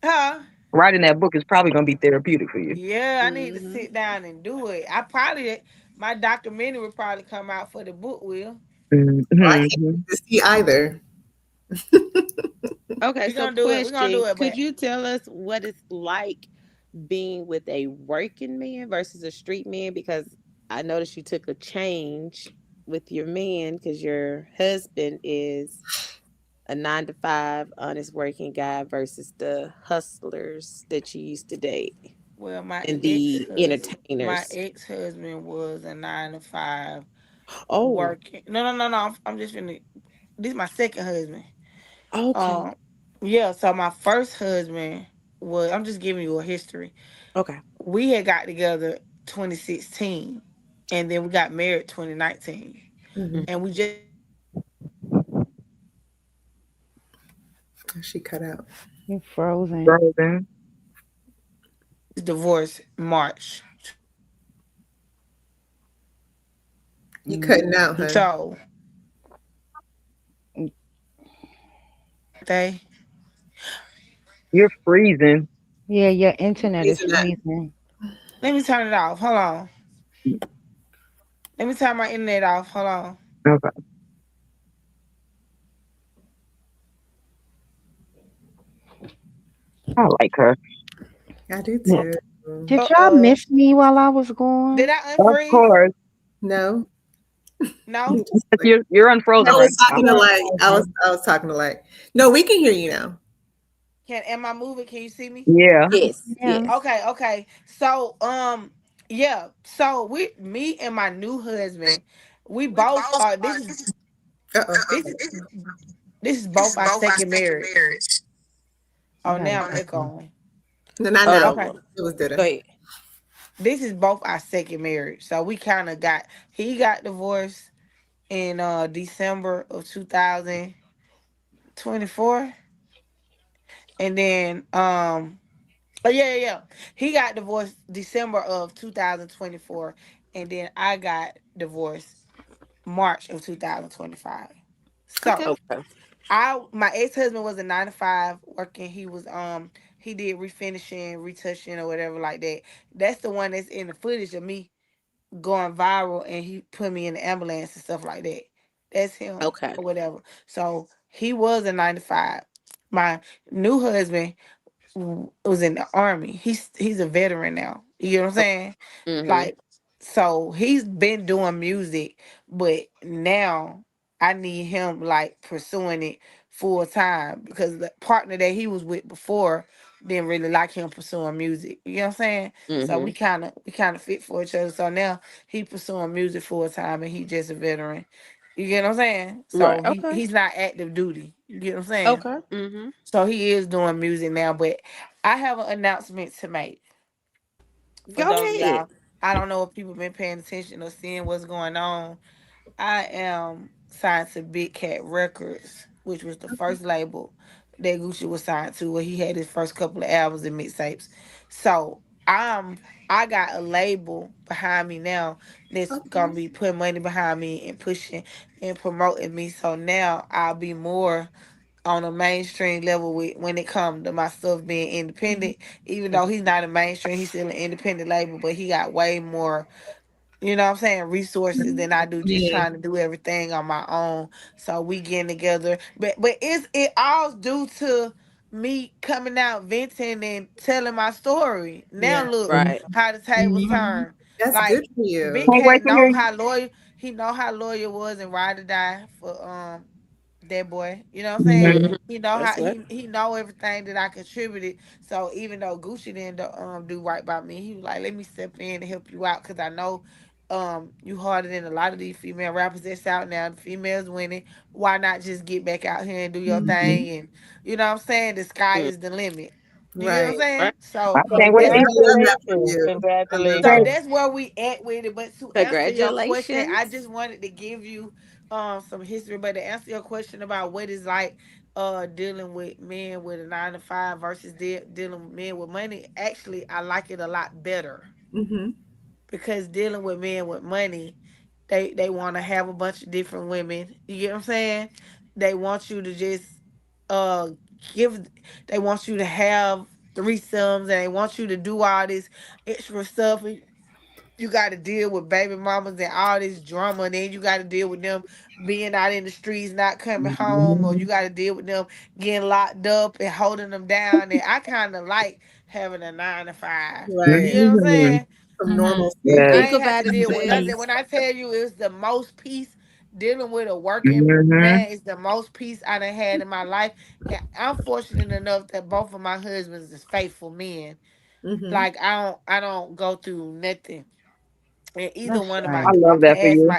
Huh? Writing that book is probably gonna be therapeutic for you. Yeah, I need to Hmm. sit down and do it. I probably my documentary will probably come out for the book will. Oh, I can't Mm-hmm. wait to see either. Okay, We're so gonna do it. We're gonna question, do it, could but you tell us what it's like being with a working man versus a street man? Because I noticed you took a change with your man because your husband is a 9 to 5 honest working guy versus the hustlers that you used to date well and the my entertainers. ex husband was a 9 to 5 Oh, working. No. I'm just finna. This is my second husband. okay. Um, yeah. So my first husband was. I'm just giving you a history. Okay. We had got together 2016, and then we got married 2019, Mhm. and we just She cut out. You're frozen. Frozen. divorced March. You Mm. cutting out, hun. So Mm. they You're freezing. Yeah, your internet is Reason that. freezing. let me turn it off. Hold on. Let me turn my internet off. Hold on. Okay. I like her. I do Yeah. too. Did y'all Uh miss me while I was Did gone? I Of unfreeze? course. No. No. Just like- You're unfrozen I No, right was now. talking to you're like frozen. I was talking to like. No, we can hear you now. Can am I moving? Can you see me? Yeah. Yes, Yeah. yes. Okay. So yeah. So we me and my new husband, we both are Uh oh. this is this is both our second marriage. I Oh got now an I'm echo. echoing. No, not Hold now. on. Okay. It was Go Dida. ahead. This is both our second marriage. So we kind of got he got divorced in December of 2024. And then oh yeah. He got divorced December of 2024. And then I got divorced March of 2025. So Okay. Okay. Okay. I my ex husband was a 9 to 5 working. He did refinishing, retouching or whatever like that. That's the one that's in the footage of me going viral and he put me in the ambulance and stuff like that. That's him Okay. or whatever. So he was a 9 to 5. My new husband was in the army. He's a veteran now. You know what I'm saying? Mm-hmm. Like, so he's been doing music, but now I need him like pursuing it full time because the partner that he was with before didn't really like him pursuing music. You know what I'm saying? So Mm-hmm. we kind of fit for each other. So now he pursuing music full time and he just a veteran. You get what I'm saying? Right. So Okay. he's not active duty. You get what I'm saying? Okay. Mm-hmm. So he is doing music now, but I have an announcement to make for Go those of ahead. y'all. I don't know if people been paying attention or seeing what's going on. I am signed to Big Cat Records, which was the first label that Gucci was signed to, where he had his first couple of albums and mixtapes. So I got a label behind me now that's Okay. gonna be putting money behind me and pushing and promoting me. So now I'll be more on a mainstream level with when it comes to my stuff being independent. Even though he's not a mainstream, he's still an independent label, but he got way more, you know what I'm saying, resources than I do just Yeah. trying to do everything on my own. So we getting together. But it all due to me coming out venting and telling my story. Now Yeah. look Right. how the tables turn. That's good Like for you. Big Can't wait Cat to hear know you. how loyal he know how loyal was and ride or die for that boy. You know what I'm saying? Mm-hmm. Mhm. He know how That's right. he know everything that I contributed. So even though Gucci didn't do right by me, he was like, let me step in and help you out because I know you harder than a lot of these female rappers that's out now. The females winning. Why not just get back out here and do your thing? And you know what I'm saying? The sky Mm. is the limit. You get what I'm Right. saying? Right. I So can't wait Yes, to I that's see love you. that for Congratulations. you. I love so Congratulations. that. that's where we at with it. But to answer your question, I Congratulations. just wanted to give you some history. But to answer your question about what is like dealing with men with a 9 to 5 versus dealing with men with money, actually I like it a lot better Mm-hmm. because dealing with men with money, they want to have a bunch of different women. You get what I'm saying? They want you to just uh give. They want you to have threesomes, and they want you to do all this extra stuff. And you got to deal with baby mamas and all this drama, and then you got to deal with them being out in the streets, not coming home, or you got to deal with them getting locked up and holding them down. And I kind of like having a 9 to 5. You Right. know what I'm Mhm. saying? Some Mm-hmm. normalcy. Yeah. I Think ain't had to about it, deal with none of sis. that. When I tell you it's the most peace dealing with a working Mhm. man is the most peace I done had in my life. And I'm fortunate enough that both of my husbands is faithful men. Mm-hmm. Like I don't go through nothing. And either That's one of I right. my love that for past, you.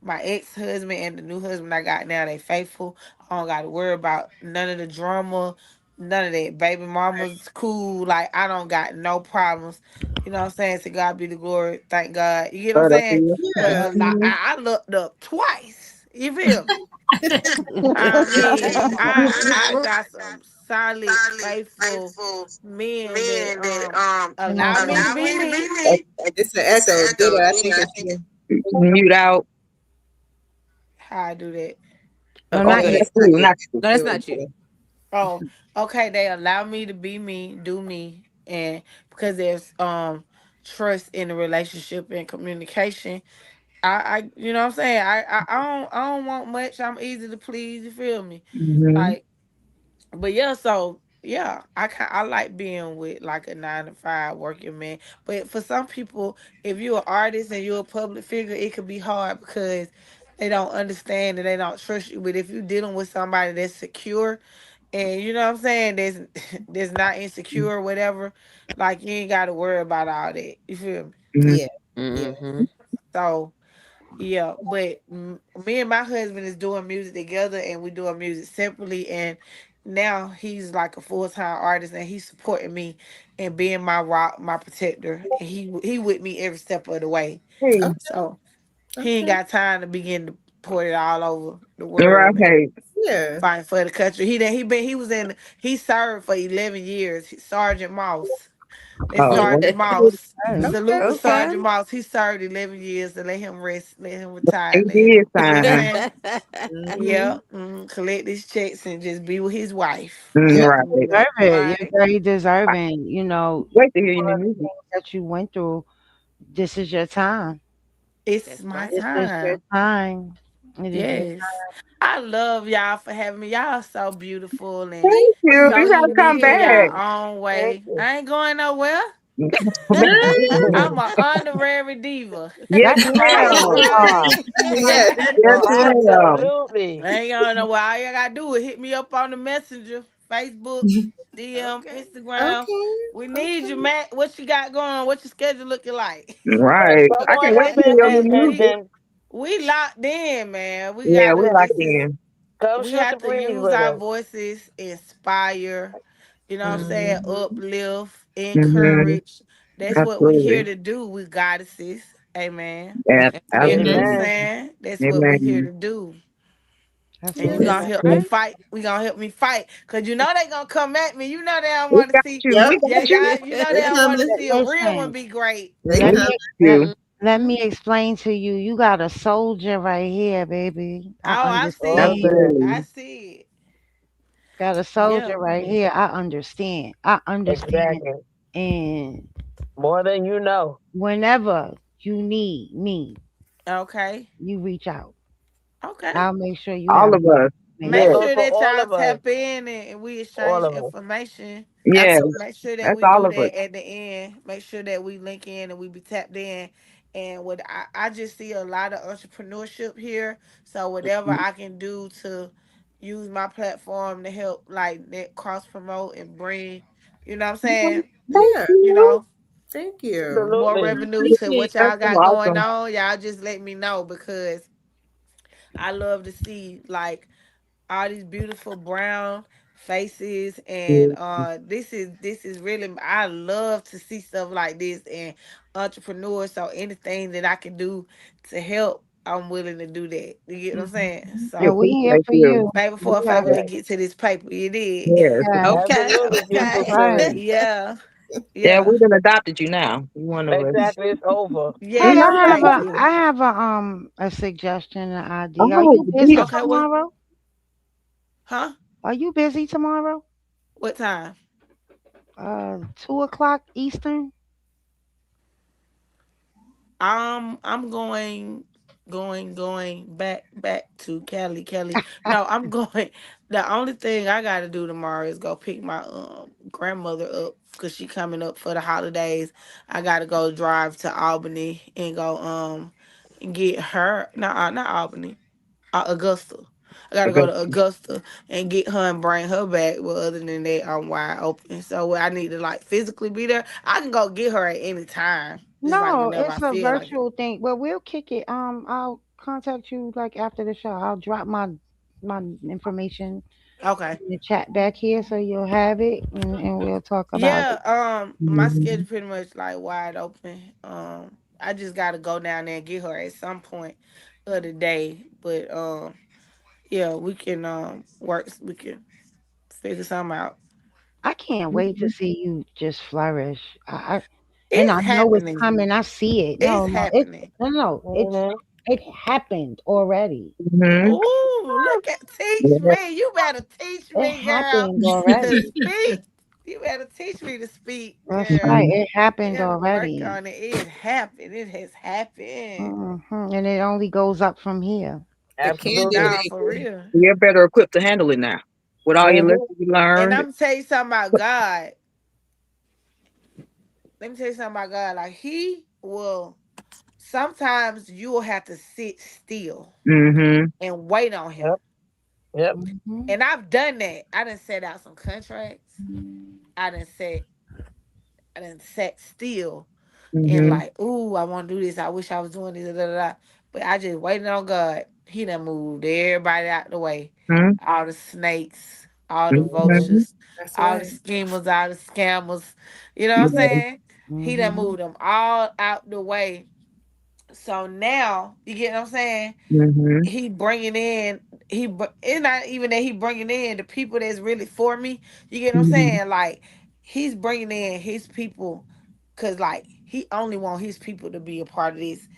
my ex husband and the new husband I got now, they faithful. I don't gotta worry about none of the drama, none of that. Baby mama's cool. Like I don't got no problems. You know what I'm saying? To God be the glory. Thank God. You get what I'm Love that for saying? you. But Yeah. a lot Mhm. I looked up twice. You feel me? I mean, I got some solid, faithful men that Can I allow me say? to be me. It's an echo. Dita, I think it's you. Mute out. How I do that? No, Oh, No, not Okay. you. that's that's not you, you. not you. No, that's It was not you. Dita. Oh, okay. They allow me to be me, do me, and because there's trust in the relationship and communication. You know what I'm saying. I don't want much. I'm easy to please. You feel me? Mhm. Like, but yeah. So yeah, I like being with like a 9 to 5 working man. But for some people, if you're an artist and you're a public figure, it could be hard because they don't understand and they don't trust you. But if you're dealing with somebody that's secure and you know what I'm saying, there's not insecure or whatever, like you ain't gotta worry about all that. You feel me? Mhm. Yeah. Yeah. Mm-hmm. So yeah, but me and my husband is doing music together and we doing music separately and now he's like a full-time artist and he's supporting me and being my rock, my protector. And he with me every step of the way. Hey, Okay. So he ain't Okay. got time to begin to pour it all over the right. world Hey. Yeah. fighting for the country. He was in he served for 11 years. Sergeant Moss. That's Oh, well, Sergeant Moss. Hey, Okay. Salute to Okay. Sergeant Moss. He served 11 years to let him rest, let him retire, it let him is you know what I'm time. saying? Mm-hmm. Yeah. Collect his checks and just be with his wife. Mm, Yep. you right. deserve it. You're Right. very I deserving. You know, wait to hear your all new of the music. things that you went through. This is your time. It's That's my right. This is your time. time. It is your Yes. I love y'all for having me. Y'all so beautiful and Thank Thank you. so You you. gotta come unique in back. y'all own Thank way. you. I ain't going nowhere. I'm an honorary diva. Yes, Yes, ma'am. You ma'am. are. Yes. Yes, ma'am. Absolutely. I ain't gonna know why. All you gotta do is hit me up on the messenger, Facebook, DM, Okay. Instagram. Okay. We need you, Okay. Matt. What you got going? What your schedule looking like? Right. Come I on can't wait up to hear your new music. and We locked in, man. We Yeah, we gotta. locked This is in. come we shoot the have to breeze use with our us. voices, inspire. You know what I'm saying? Mm-hmm. Uplift, Mm-hmm. encourage. That's what we here Absolutely. to do. We goddesses. Amen. Yeah, You know what I'm Amen. absolutely. Amen. saying? That's what we here Amen. to do. That's And what you we Yes. gonna got. help me Right. fight. We gonna help me fight. Cause you know they gonna come at me. You know they don't We wanna got see you. Yep. We yeah, got you. you know they They don't wanna coming. see a real one Listen, be great. They We let got me coming. let, you. let Mm-hmm. me explain to you. You got a soldier right here, baby. I Oh, I Oh, understand. see it. man. I Absolutely. see it. Got a Yeah. soldier right here. I understand. I understand. Exactly. And More than you know. whenever you need me, Okay. you reach out. Okay. I'll make sure you All have of my us. Make That Yes. information. goes sure for that all y'all of us. tap in and we All exchange of us. information. Yes. Absolutely. Make sure that That's we all do of us. that at the end. Make sure that we link in and we be tapped in. And what I just see a lot of entrepreneurship here. So whatever I can do to use my platform to help like net cross promote and bring, you know what I'm saying? Thank Yeah. You you. know, Thank you. more Absolutely. I revenue to appreciate what That's y'all so got going awesome. on. Y'all just let me know because I love to see like all these beautiful brown faces, and Mhm. this is really, I love to see stuff like this and entrepreneurs. So anything that I can do to help, I'm willing to do that. You get what I'm saying? We And So we here appreciate for you. you. favor You for a got favor it. to get to this paper. You did. Yes. Yeah, Okay, Absolutely, that's beautiful Okay. right. soul. Yeah. Yeah, Yeah. we've been adopted you now. You one of us. Exactly, it's over. Hey, Yes. Thank you. I have a suggestion, an idea. Are Oh, you busy dear. Okay. What? tomorrow? Huh? Are you busy tomorrow? What time? 2 o'clock Eastern. I'm going back to Cali. No, I'm going. The only thing I got to do tomorrow is go pick my grandmother up because she coming up for the holidays. I got to go drive to Albany and go get her. Not Albany. Augusta. I I gotta go got to Augusta and get her and bring her back. But other than that, I'm wide open. So I need to like physically be there. I can go get her at any time, just like No, whenever I it's a feel like it. virtual thing. Well, we'll kick it. I'll contact you like after the show. I'll drop my information Okay. in the chat back here so you'll have it, and we'll talk about Yeah. it. My Mhm. schedule pretty much like wide open. I just gotta go down there and get her at some point of the day. But yeah, we can work. We can figure something out. I can't wait to see you just flourish. And It's I know it's happening. coming. I see it. It's No, no, it's happening. no, no. Hmm. It happened already. Mhm. Ooh, look at teach Yeah. me. You better teach It me, girl, happened to already. speak. You better teach me to speak, That's girl. right. Mhm. It You happened gotta work already. on it. It happened. It has happened. And it only goes up from here. The candid Absolutely. Nah, for vapor. real. You're better equipped to handle it now. With all your Hmm. lessons you And learned. I'm tell you something about God. Let me tell you something about God. Like He will. Sometimes you will have to sit still Mm-hmm. and wait on Him. Yep. Yep. Hmm. And I've done that. I done set out some contracts. I done set. I done sat still and Mm-hmm. like, ooh, I want to do this. I wish I was doing this. Da, da, da. But I just waited on God. He done moved everybody out the way. All the snakes, all the Mm-hmm. vultures, That's all the right. schemers, all the scammers. You know what I'm Yeah. saying? He done Hmm. moved them all out the way. So now, you get what I'm saying? Mm-hmm. He bringing in, it's not even that he bringing in the people that's really for me. You get what I'm Mm-hmm. saying? Like, he's bringing in his people because, like, he only want his people to be a part of this.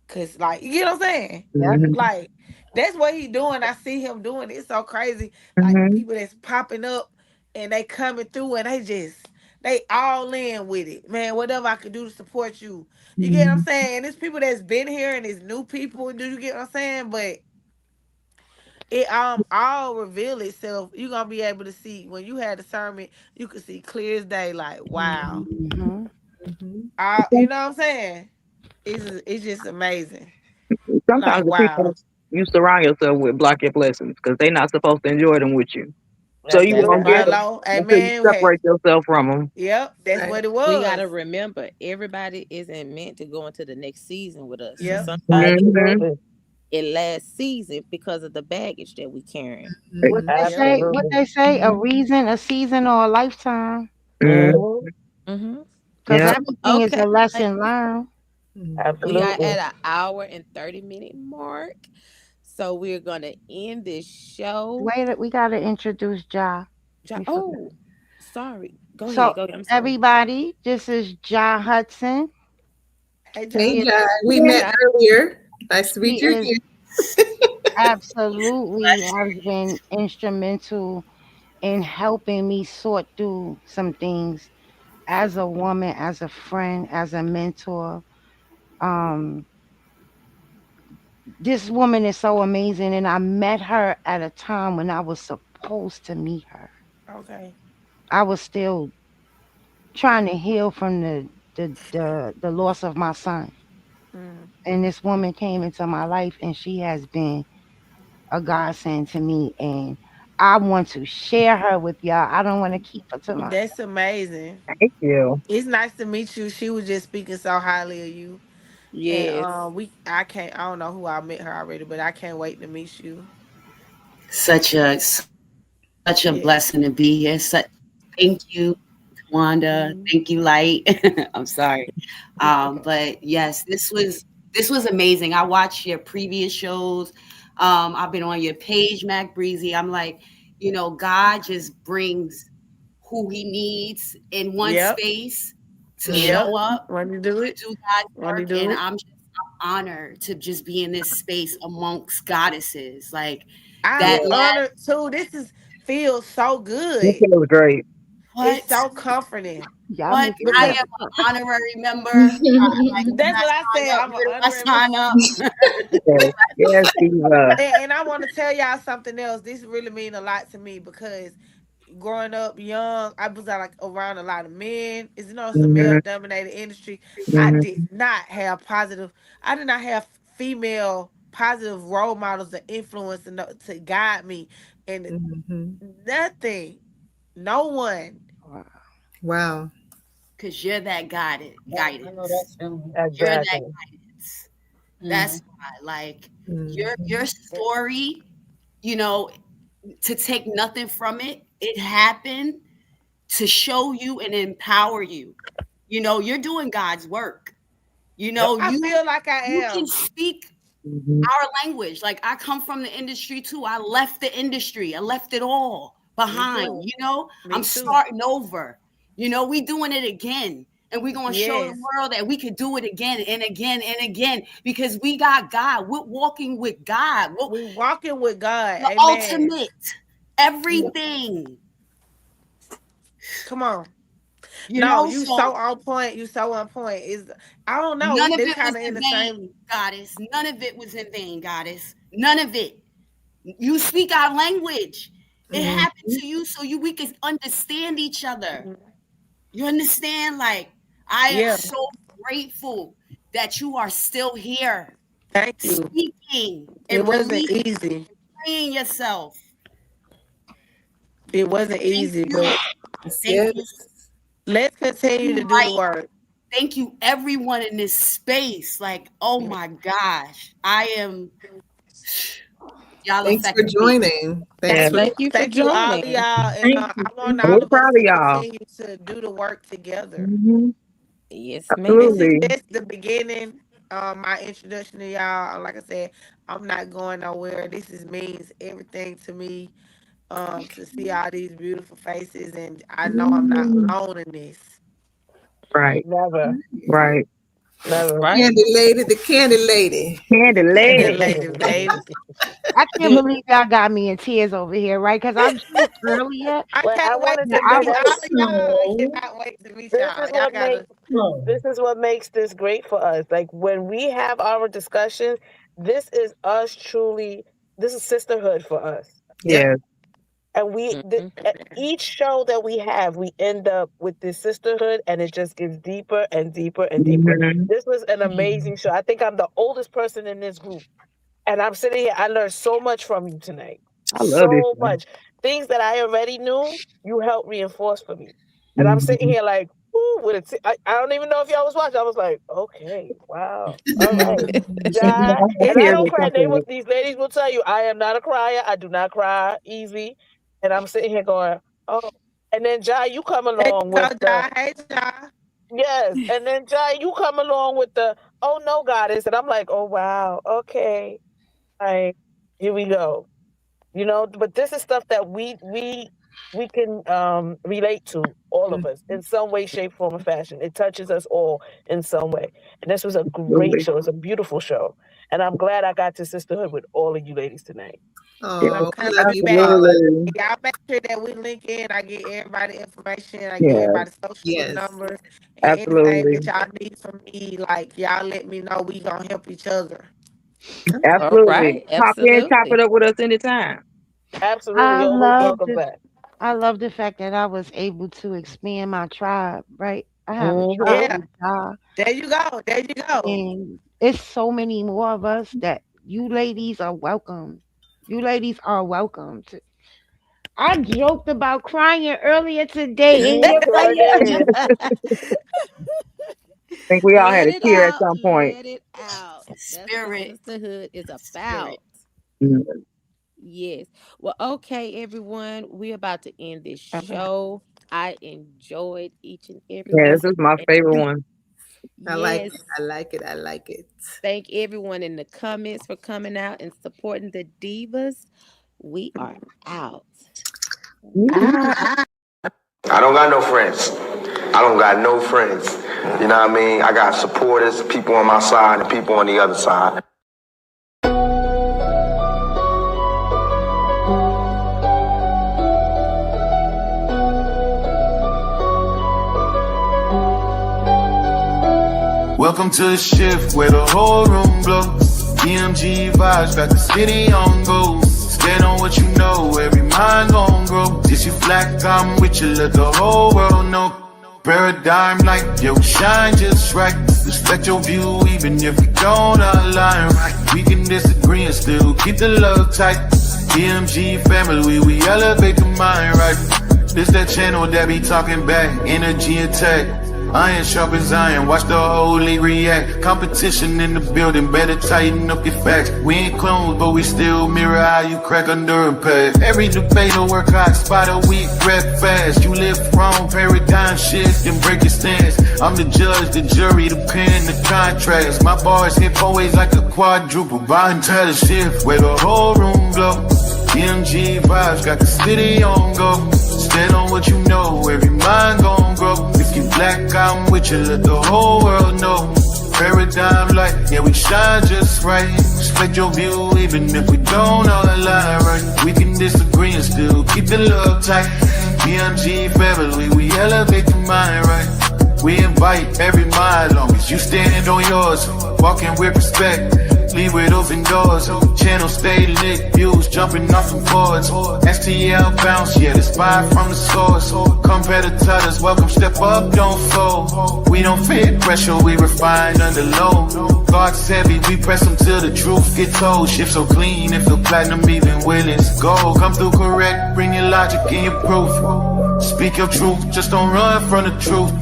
Because, like, you get what I'm saying? Yep. Mm-hmm. Like, that's what he doing. I see him doing it. It's so crazy. Like, the Mm-hmm. people that's popping up and they coming through and they all in with it. Man, whatever I could do to support you. You get what I'm Mm-hmm. saying? It's people that's been here and it's new people. Do you get what I'm saying? But it all reveal itself. You're gonna be able to see when you had discernment, you could see clear as day, like, wow. Hmm. Mm-hmm. You know what I'm saying? It's just amazing. Sometimes Like, the people wow. you surround yourself with block your blessings because they're not supposed to enjoy them with you. So you That's won't Absolutely. get right. them Hello, until you amen. Hey, separate yourself from them. yep, that's Right. what it We gotta was. remember everybody isn't meant to go into the next season with us. Yep. Sometimes Mm-hmm. Absolutely. it lasts season because of the baggage that we carrying. What Mm-hmm. they Yep. say? What Absolutely. they say? A reason, a season, or a lifetime. Mm-hmm. Hmm. Mm-hmm. Because Yeah. everything is Okay. a lesson learned. We are Absolutely. at an hour and 30-minute mark. So we're gonna end this show. Wait, we gotta introduce Ja. We forgot. Oh, sorry. Go So ahead. Go ahead. I'm sorry. everybody, this is Ja Hudson. Hey, Hey, John. She is Jai. We Hey, met John. earlier. Nice to she meet you is again. absolutely has been instrumental in helping me sort through some things as a woman, as a friend, as a mentor. Um, this woman is so amazing, and I met her at a time when I was supposed to meet her. Okay. I was still trying to heal from the loss of my son. Mm. And this woman came into my life, and she has been a godsend to me, and I want to share her with y'all. I don't want to keep her to myself. That's amazing. Thank you. It's nice to meet you. She was just speaking so highly of you. And Yes. I don't know who I met her already, but I can't wait to meet you. Such a Such a Yeah. blessing to be here. Thank you, Wanda. Mhm. Thank you, Light. I'm sorry. But yes, this was amazing. I watched your previous shows. I've been on your page, Mac Bre-Z. I'm like, God just brings who he needs in one Yep. space to Yep. show up, Want to do to it? do God's Want to work. do And it? I'm honored to just be in this space amongst goddesses. Like I'm that Yeah. last honored too. Feels so This good. was great. It's what? so comforting Y'all What? making I me because am want an honorary member. Like when that's I what I sign said. up, I'm an where do I honorary member. sign up? Yes, yes, Diva. And I want to tell y'all something else. This really mean a lot to me because growing up young, I was like around a lot of men. It's a Mm-hmm, male dominated industry. I mm-hmm, did not have positive. I did not have female positive role models to influence and to guide me, and Mhm. nothing, no one. wow. Wow. Because you're that I know guidance. that's feeling. You're that Exactly. guidance. Mm. That's why, like your Mhm. story, you know, to take nothing from it, it happened to show you and empower you. You're doing God's work. Yep. I feel like I You can am. speak mm-hmm. our language. Like I come from the industry too. I left the industry. I left it all Me behind. too. I'm Me too. starting over. We doing it again. And we're gonna show the Yes. world that we could do it again and again and again because we got God. We're walking with God. We walking with God. The Amen. ultimate, everything. Come on. No, you So so on point. You so on point. Is I don't know. none We of they it was kind of in in the same. vain, goddess. None of it was in vain, goddess. None of it. You speak our language. It Mhm. happened to you so we can understand each other. You understand? Like, I am Yeah. so grateful that you are still here, Thank you. speaking It and wasn't releasing, easy. freeing yourself. It wasn't Thank easy, you. but Thank Yes. you. let's Thank continue you, to do the Light. work. Thank you, everyone in this space. Like, oh Yeah. my gosh. Y'all Thanks for affected me. joining. Thanks Yes. for Thank you for Thank you, all of joining. y'all, and Thank you. I want Thank And all we're you. of us proud of to y'all. continue to do the work together. Mm-hmm. Yes, This ma'am. is Absolutely. just the beginning. My introduction to y'all. Like I said, I'm not going nowhere. Means everything to me. To see all these beautiful faces, and I know I'm not Mhm. alone in this. Right, Never. right. Never. Right. Candy Lady, the Candy Lady. Candy And the lady. lady, baby. I can't You, believe y'all got me in tears over here, right? Because I joked earlier I Well, I can't wait wanted that to to I say meet was that all of y'all. I No. cannot wait to meet this y'all. is Y'all what gotta. makes No. this is what makes this great for us. Like when we have our discussions, this is us truly. This is sisterhood for us. Yep. Yes. And Mhm. at each show that we have, we end up with this sisterhood, and it just gets deeper and deeper and deeper. Mm-hmm. This was an Mm. amazing show. I think I'm the oldest person in this group, and I'm sitting here. I learned so much from you tonight, I love this so one. much. Things that I already knew, you helped reinforce for me, and I'm sitting Mm-hmm. here like, ooh, I don't even know if y'all was watching. I was like, okay, wow, all right. Yeah, Jai, I and I tears don't will cry. come through it. These ladies will tell you I am not a crier. I do not cry easy. And I'm sitting here going, oh. And then Jai, you come There along you go, with the Jai. Hey, Jai. yes. And then Jai, you come along with the oh no, goddess. And I'm like, oh wow, okay. Like, here we go. But this is stuff that we can relate to, all of us, in some way, shape, form, or fashion. It touches us all in some way. And this was a great Absolutely. show. It's a beautiful show. And I'm glad I got to sisterhood with all of you ladies tonight. Yes, Oh, we I love love you, you back. Paula. absolutely. Y'all make sure that we link in. I get everybody information. I get Yes, everybody social Yes. numbers and anything absolutely. that y'all need from me. Like y'all let me know. We gonna help each other. All Absolutely. right. Pop in, chop it Absolutely. up with us anytime. Absolutely, I always love welcome the back. I love the fact that I was able to expand my tribe, right? I have a tribe Hmm. Yeah. with y'all, There you go. There you go. and it's so many more of us that you ladies are welcome. You ladies are welcome to. I joked about crying earlier today, and You you're right. sure did. I think we all had Let a it tear at out. some point. Let it out. That's what Spirit, sisterhood is spirit. about. Mhm. Yes. Well, okay, everyone. We're about to end this Okay. show. I enjoyed each and every Yeah, one. this is my favorite one. I like Yes. it. I like it. I like it. Thank everyone in the comments for coming out and supporting the divas. We are out. I don't got no friends. I don't got no friends. You know what I mean? I got supporters, people on my side, and people on the other side. Welcome to the shift where the whole room glows. DMG vibes got the city on go. Stand on what you know, every mind gon' grow. This you black, I'm with you, let the whole world know. Paradigm like, yo, shine just right. Respect your view even if we don't align right. We can disagree and still keep the love tight. DMG family, we elevate the mind right. This that channel that be talking back, energy attack. Iron sharpens iron, watch the whole league react. Competition in the building, better tighten up your facts. We ain't clones, but we still mirror how you crack under impact. Every debater work hard, spot a weak, rap fast. You live wrong, paradigm shift, and break your stance. I'm the judge, the jury, the pen, the contrast. My bars hit always like a quadruple, buying title shift, where the whole room glow. DMG vibes got the city on go. Stand on what you know, every mind gon' grow. If you black, I'm with you, let the whole world know. Paradigm light, yeah, we shine just right. Respect your view, even if we don't all align right. We can disagree and still keep the love tight. DMG family, we elevate the mind right. We invite every mind, long as you stand on yours. Walking with respect, leave with open doors. Channel stay lit, views jumping off from boards. STL bounce, yeah, the spy from the source. Competitors, welcome, step up, don't fold. We don't fit pressure, we refine under load. Thoughts heavy, we press them till the truth get told. Shift so clean, it feel platinum, even when it's gold. Come through correct, bring your logic and your proof. Speak your truth, just don't run from the truth.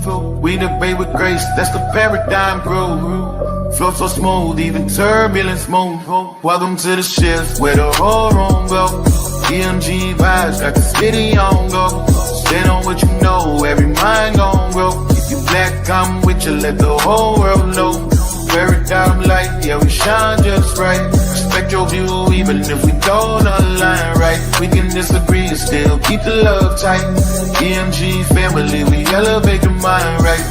We debate with grace, that's the paradigm groove. Flow so smooth, even turbulence move. Welcome to the shift where the whole room go. DMG vibes got the city on go. Stand on what you know, every mind gon' grow. If you black, I'm with you, let the whole world know. Paradigm light, yeah, we shine just right. Respect your view, even if we don't align right. We can disagree and still keep the love tight. DMG family, we elevate the mind right.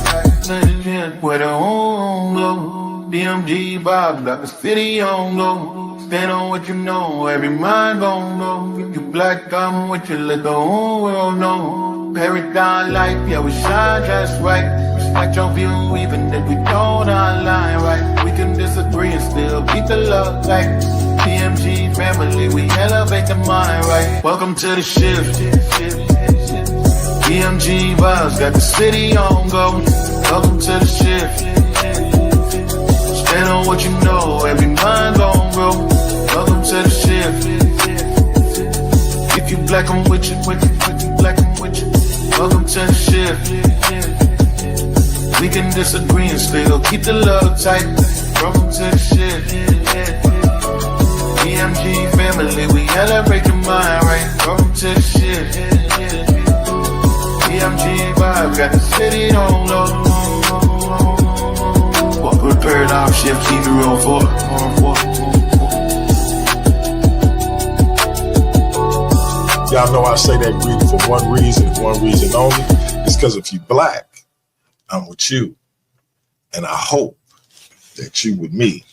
Where the whole room go. DMG vibes got the city on go. Stand on what you know, every mind gon' know. If you black, I'm with you, let the whole world know. Paradigm life, yeah, we shine just right. Respect your view, even if we don't align right. We can disagree and still keep the love tight. DMG family, we elevate the mind right. Welcome to the shift. DMG vibes got the city on go. Welcome to the shift. Stand on what you know, every mind gon' grow. Welcome to the shift. If you black, I'm with you, if you black, I'm with you. Welcome to the shift. We can disagree and still keep the love tight. Welcome to the shift. DMG family, we elevate the mind right. Welcome to the shift. DMG vibe, got the city on low. Walk with paradigm shift, keep it real for. Y'all know I say that greeting for one reason and one reason only. It's because if you black, I'm with you. And I hope that you with me.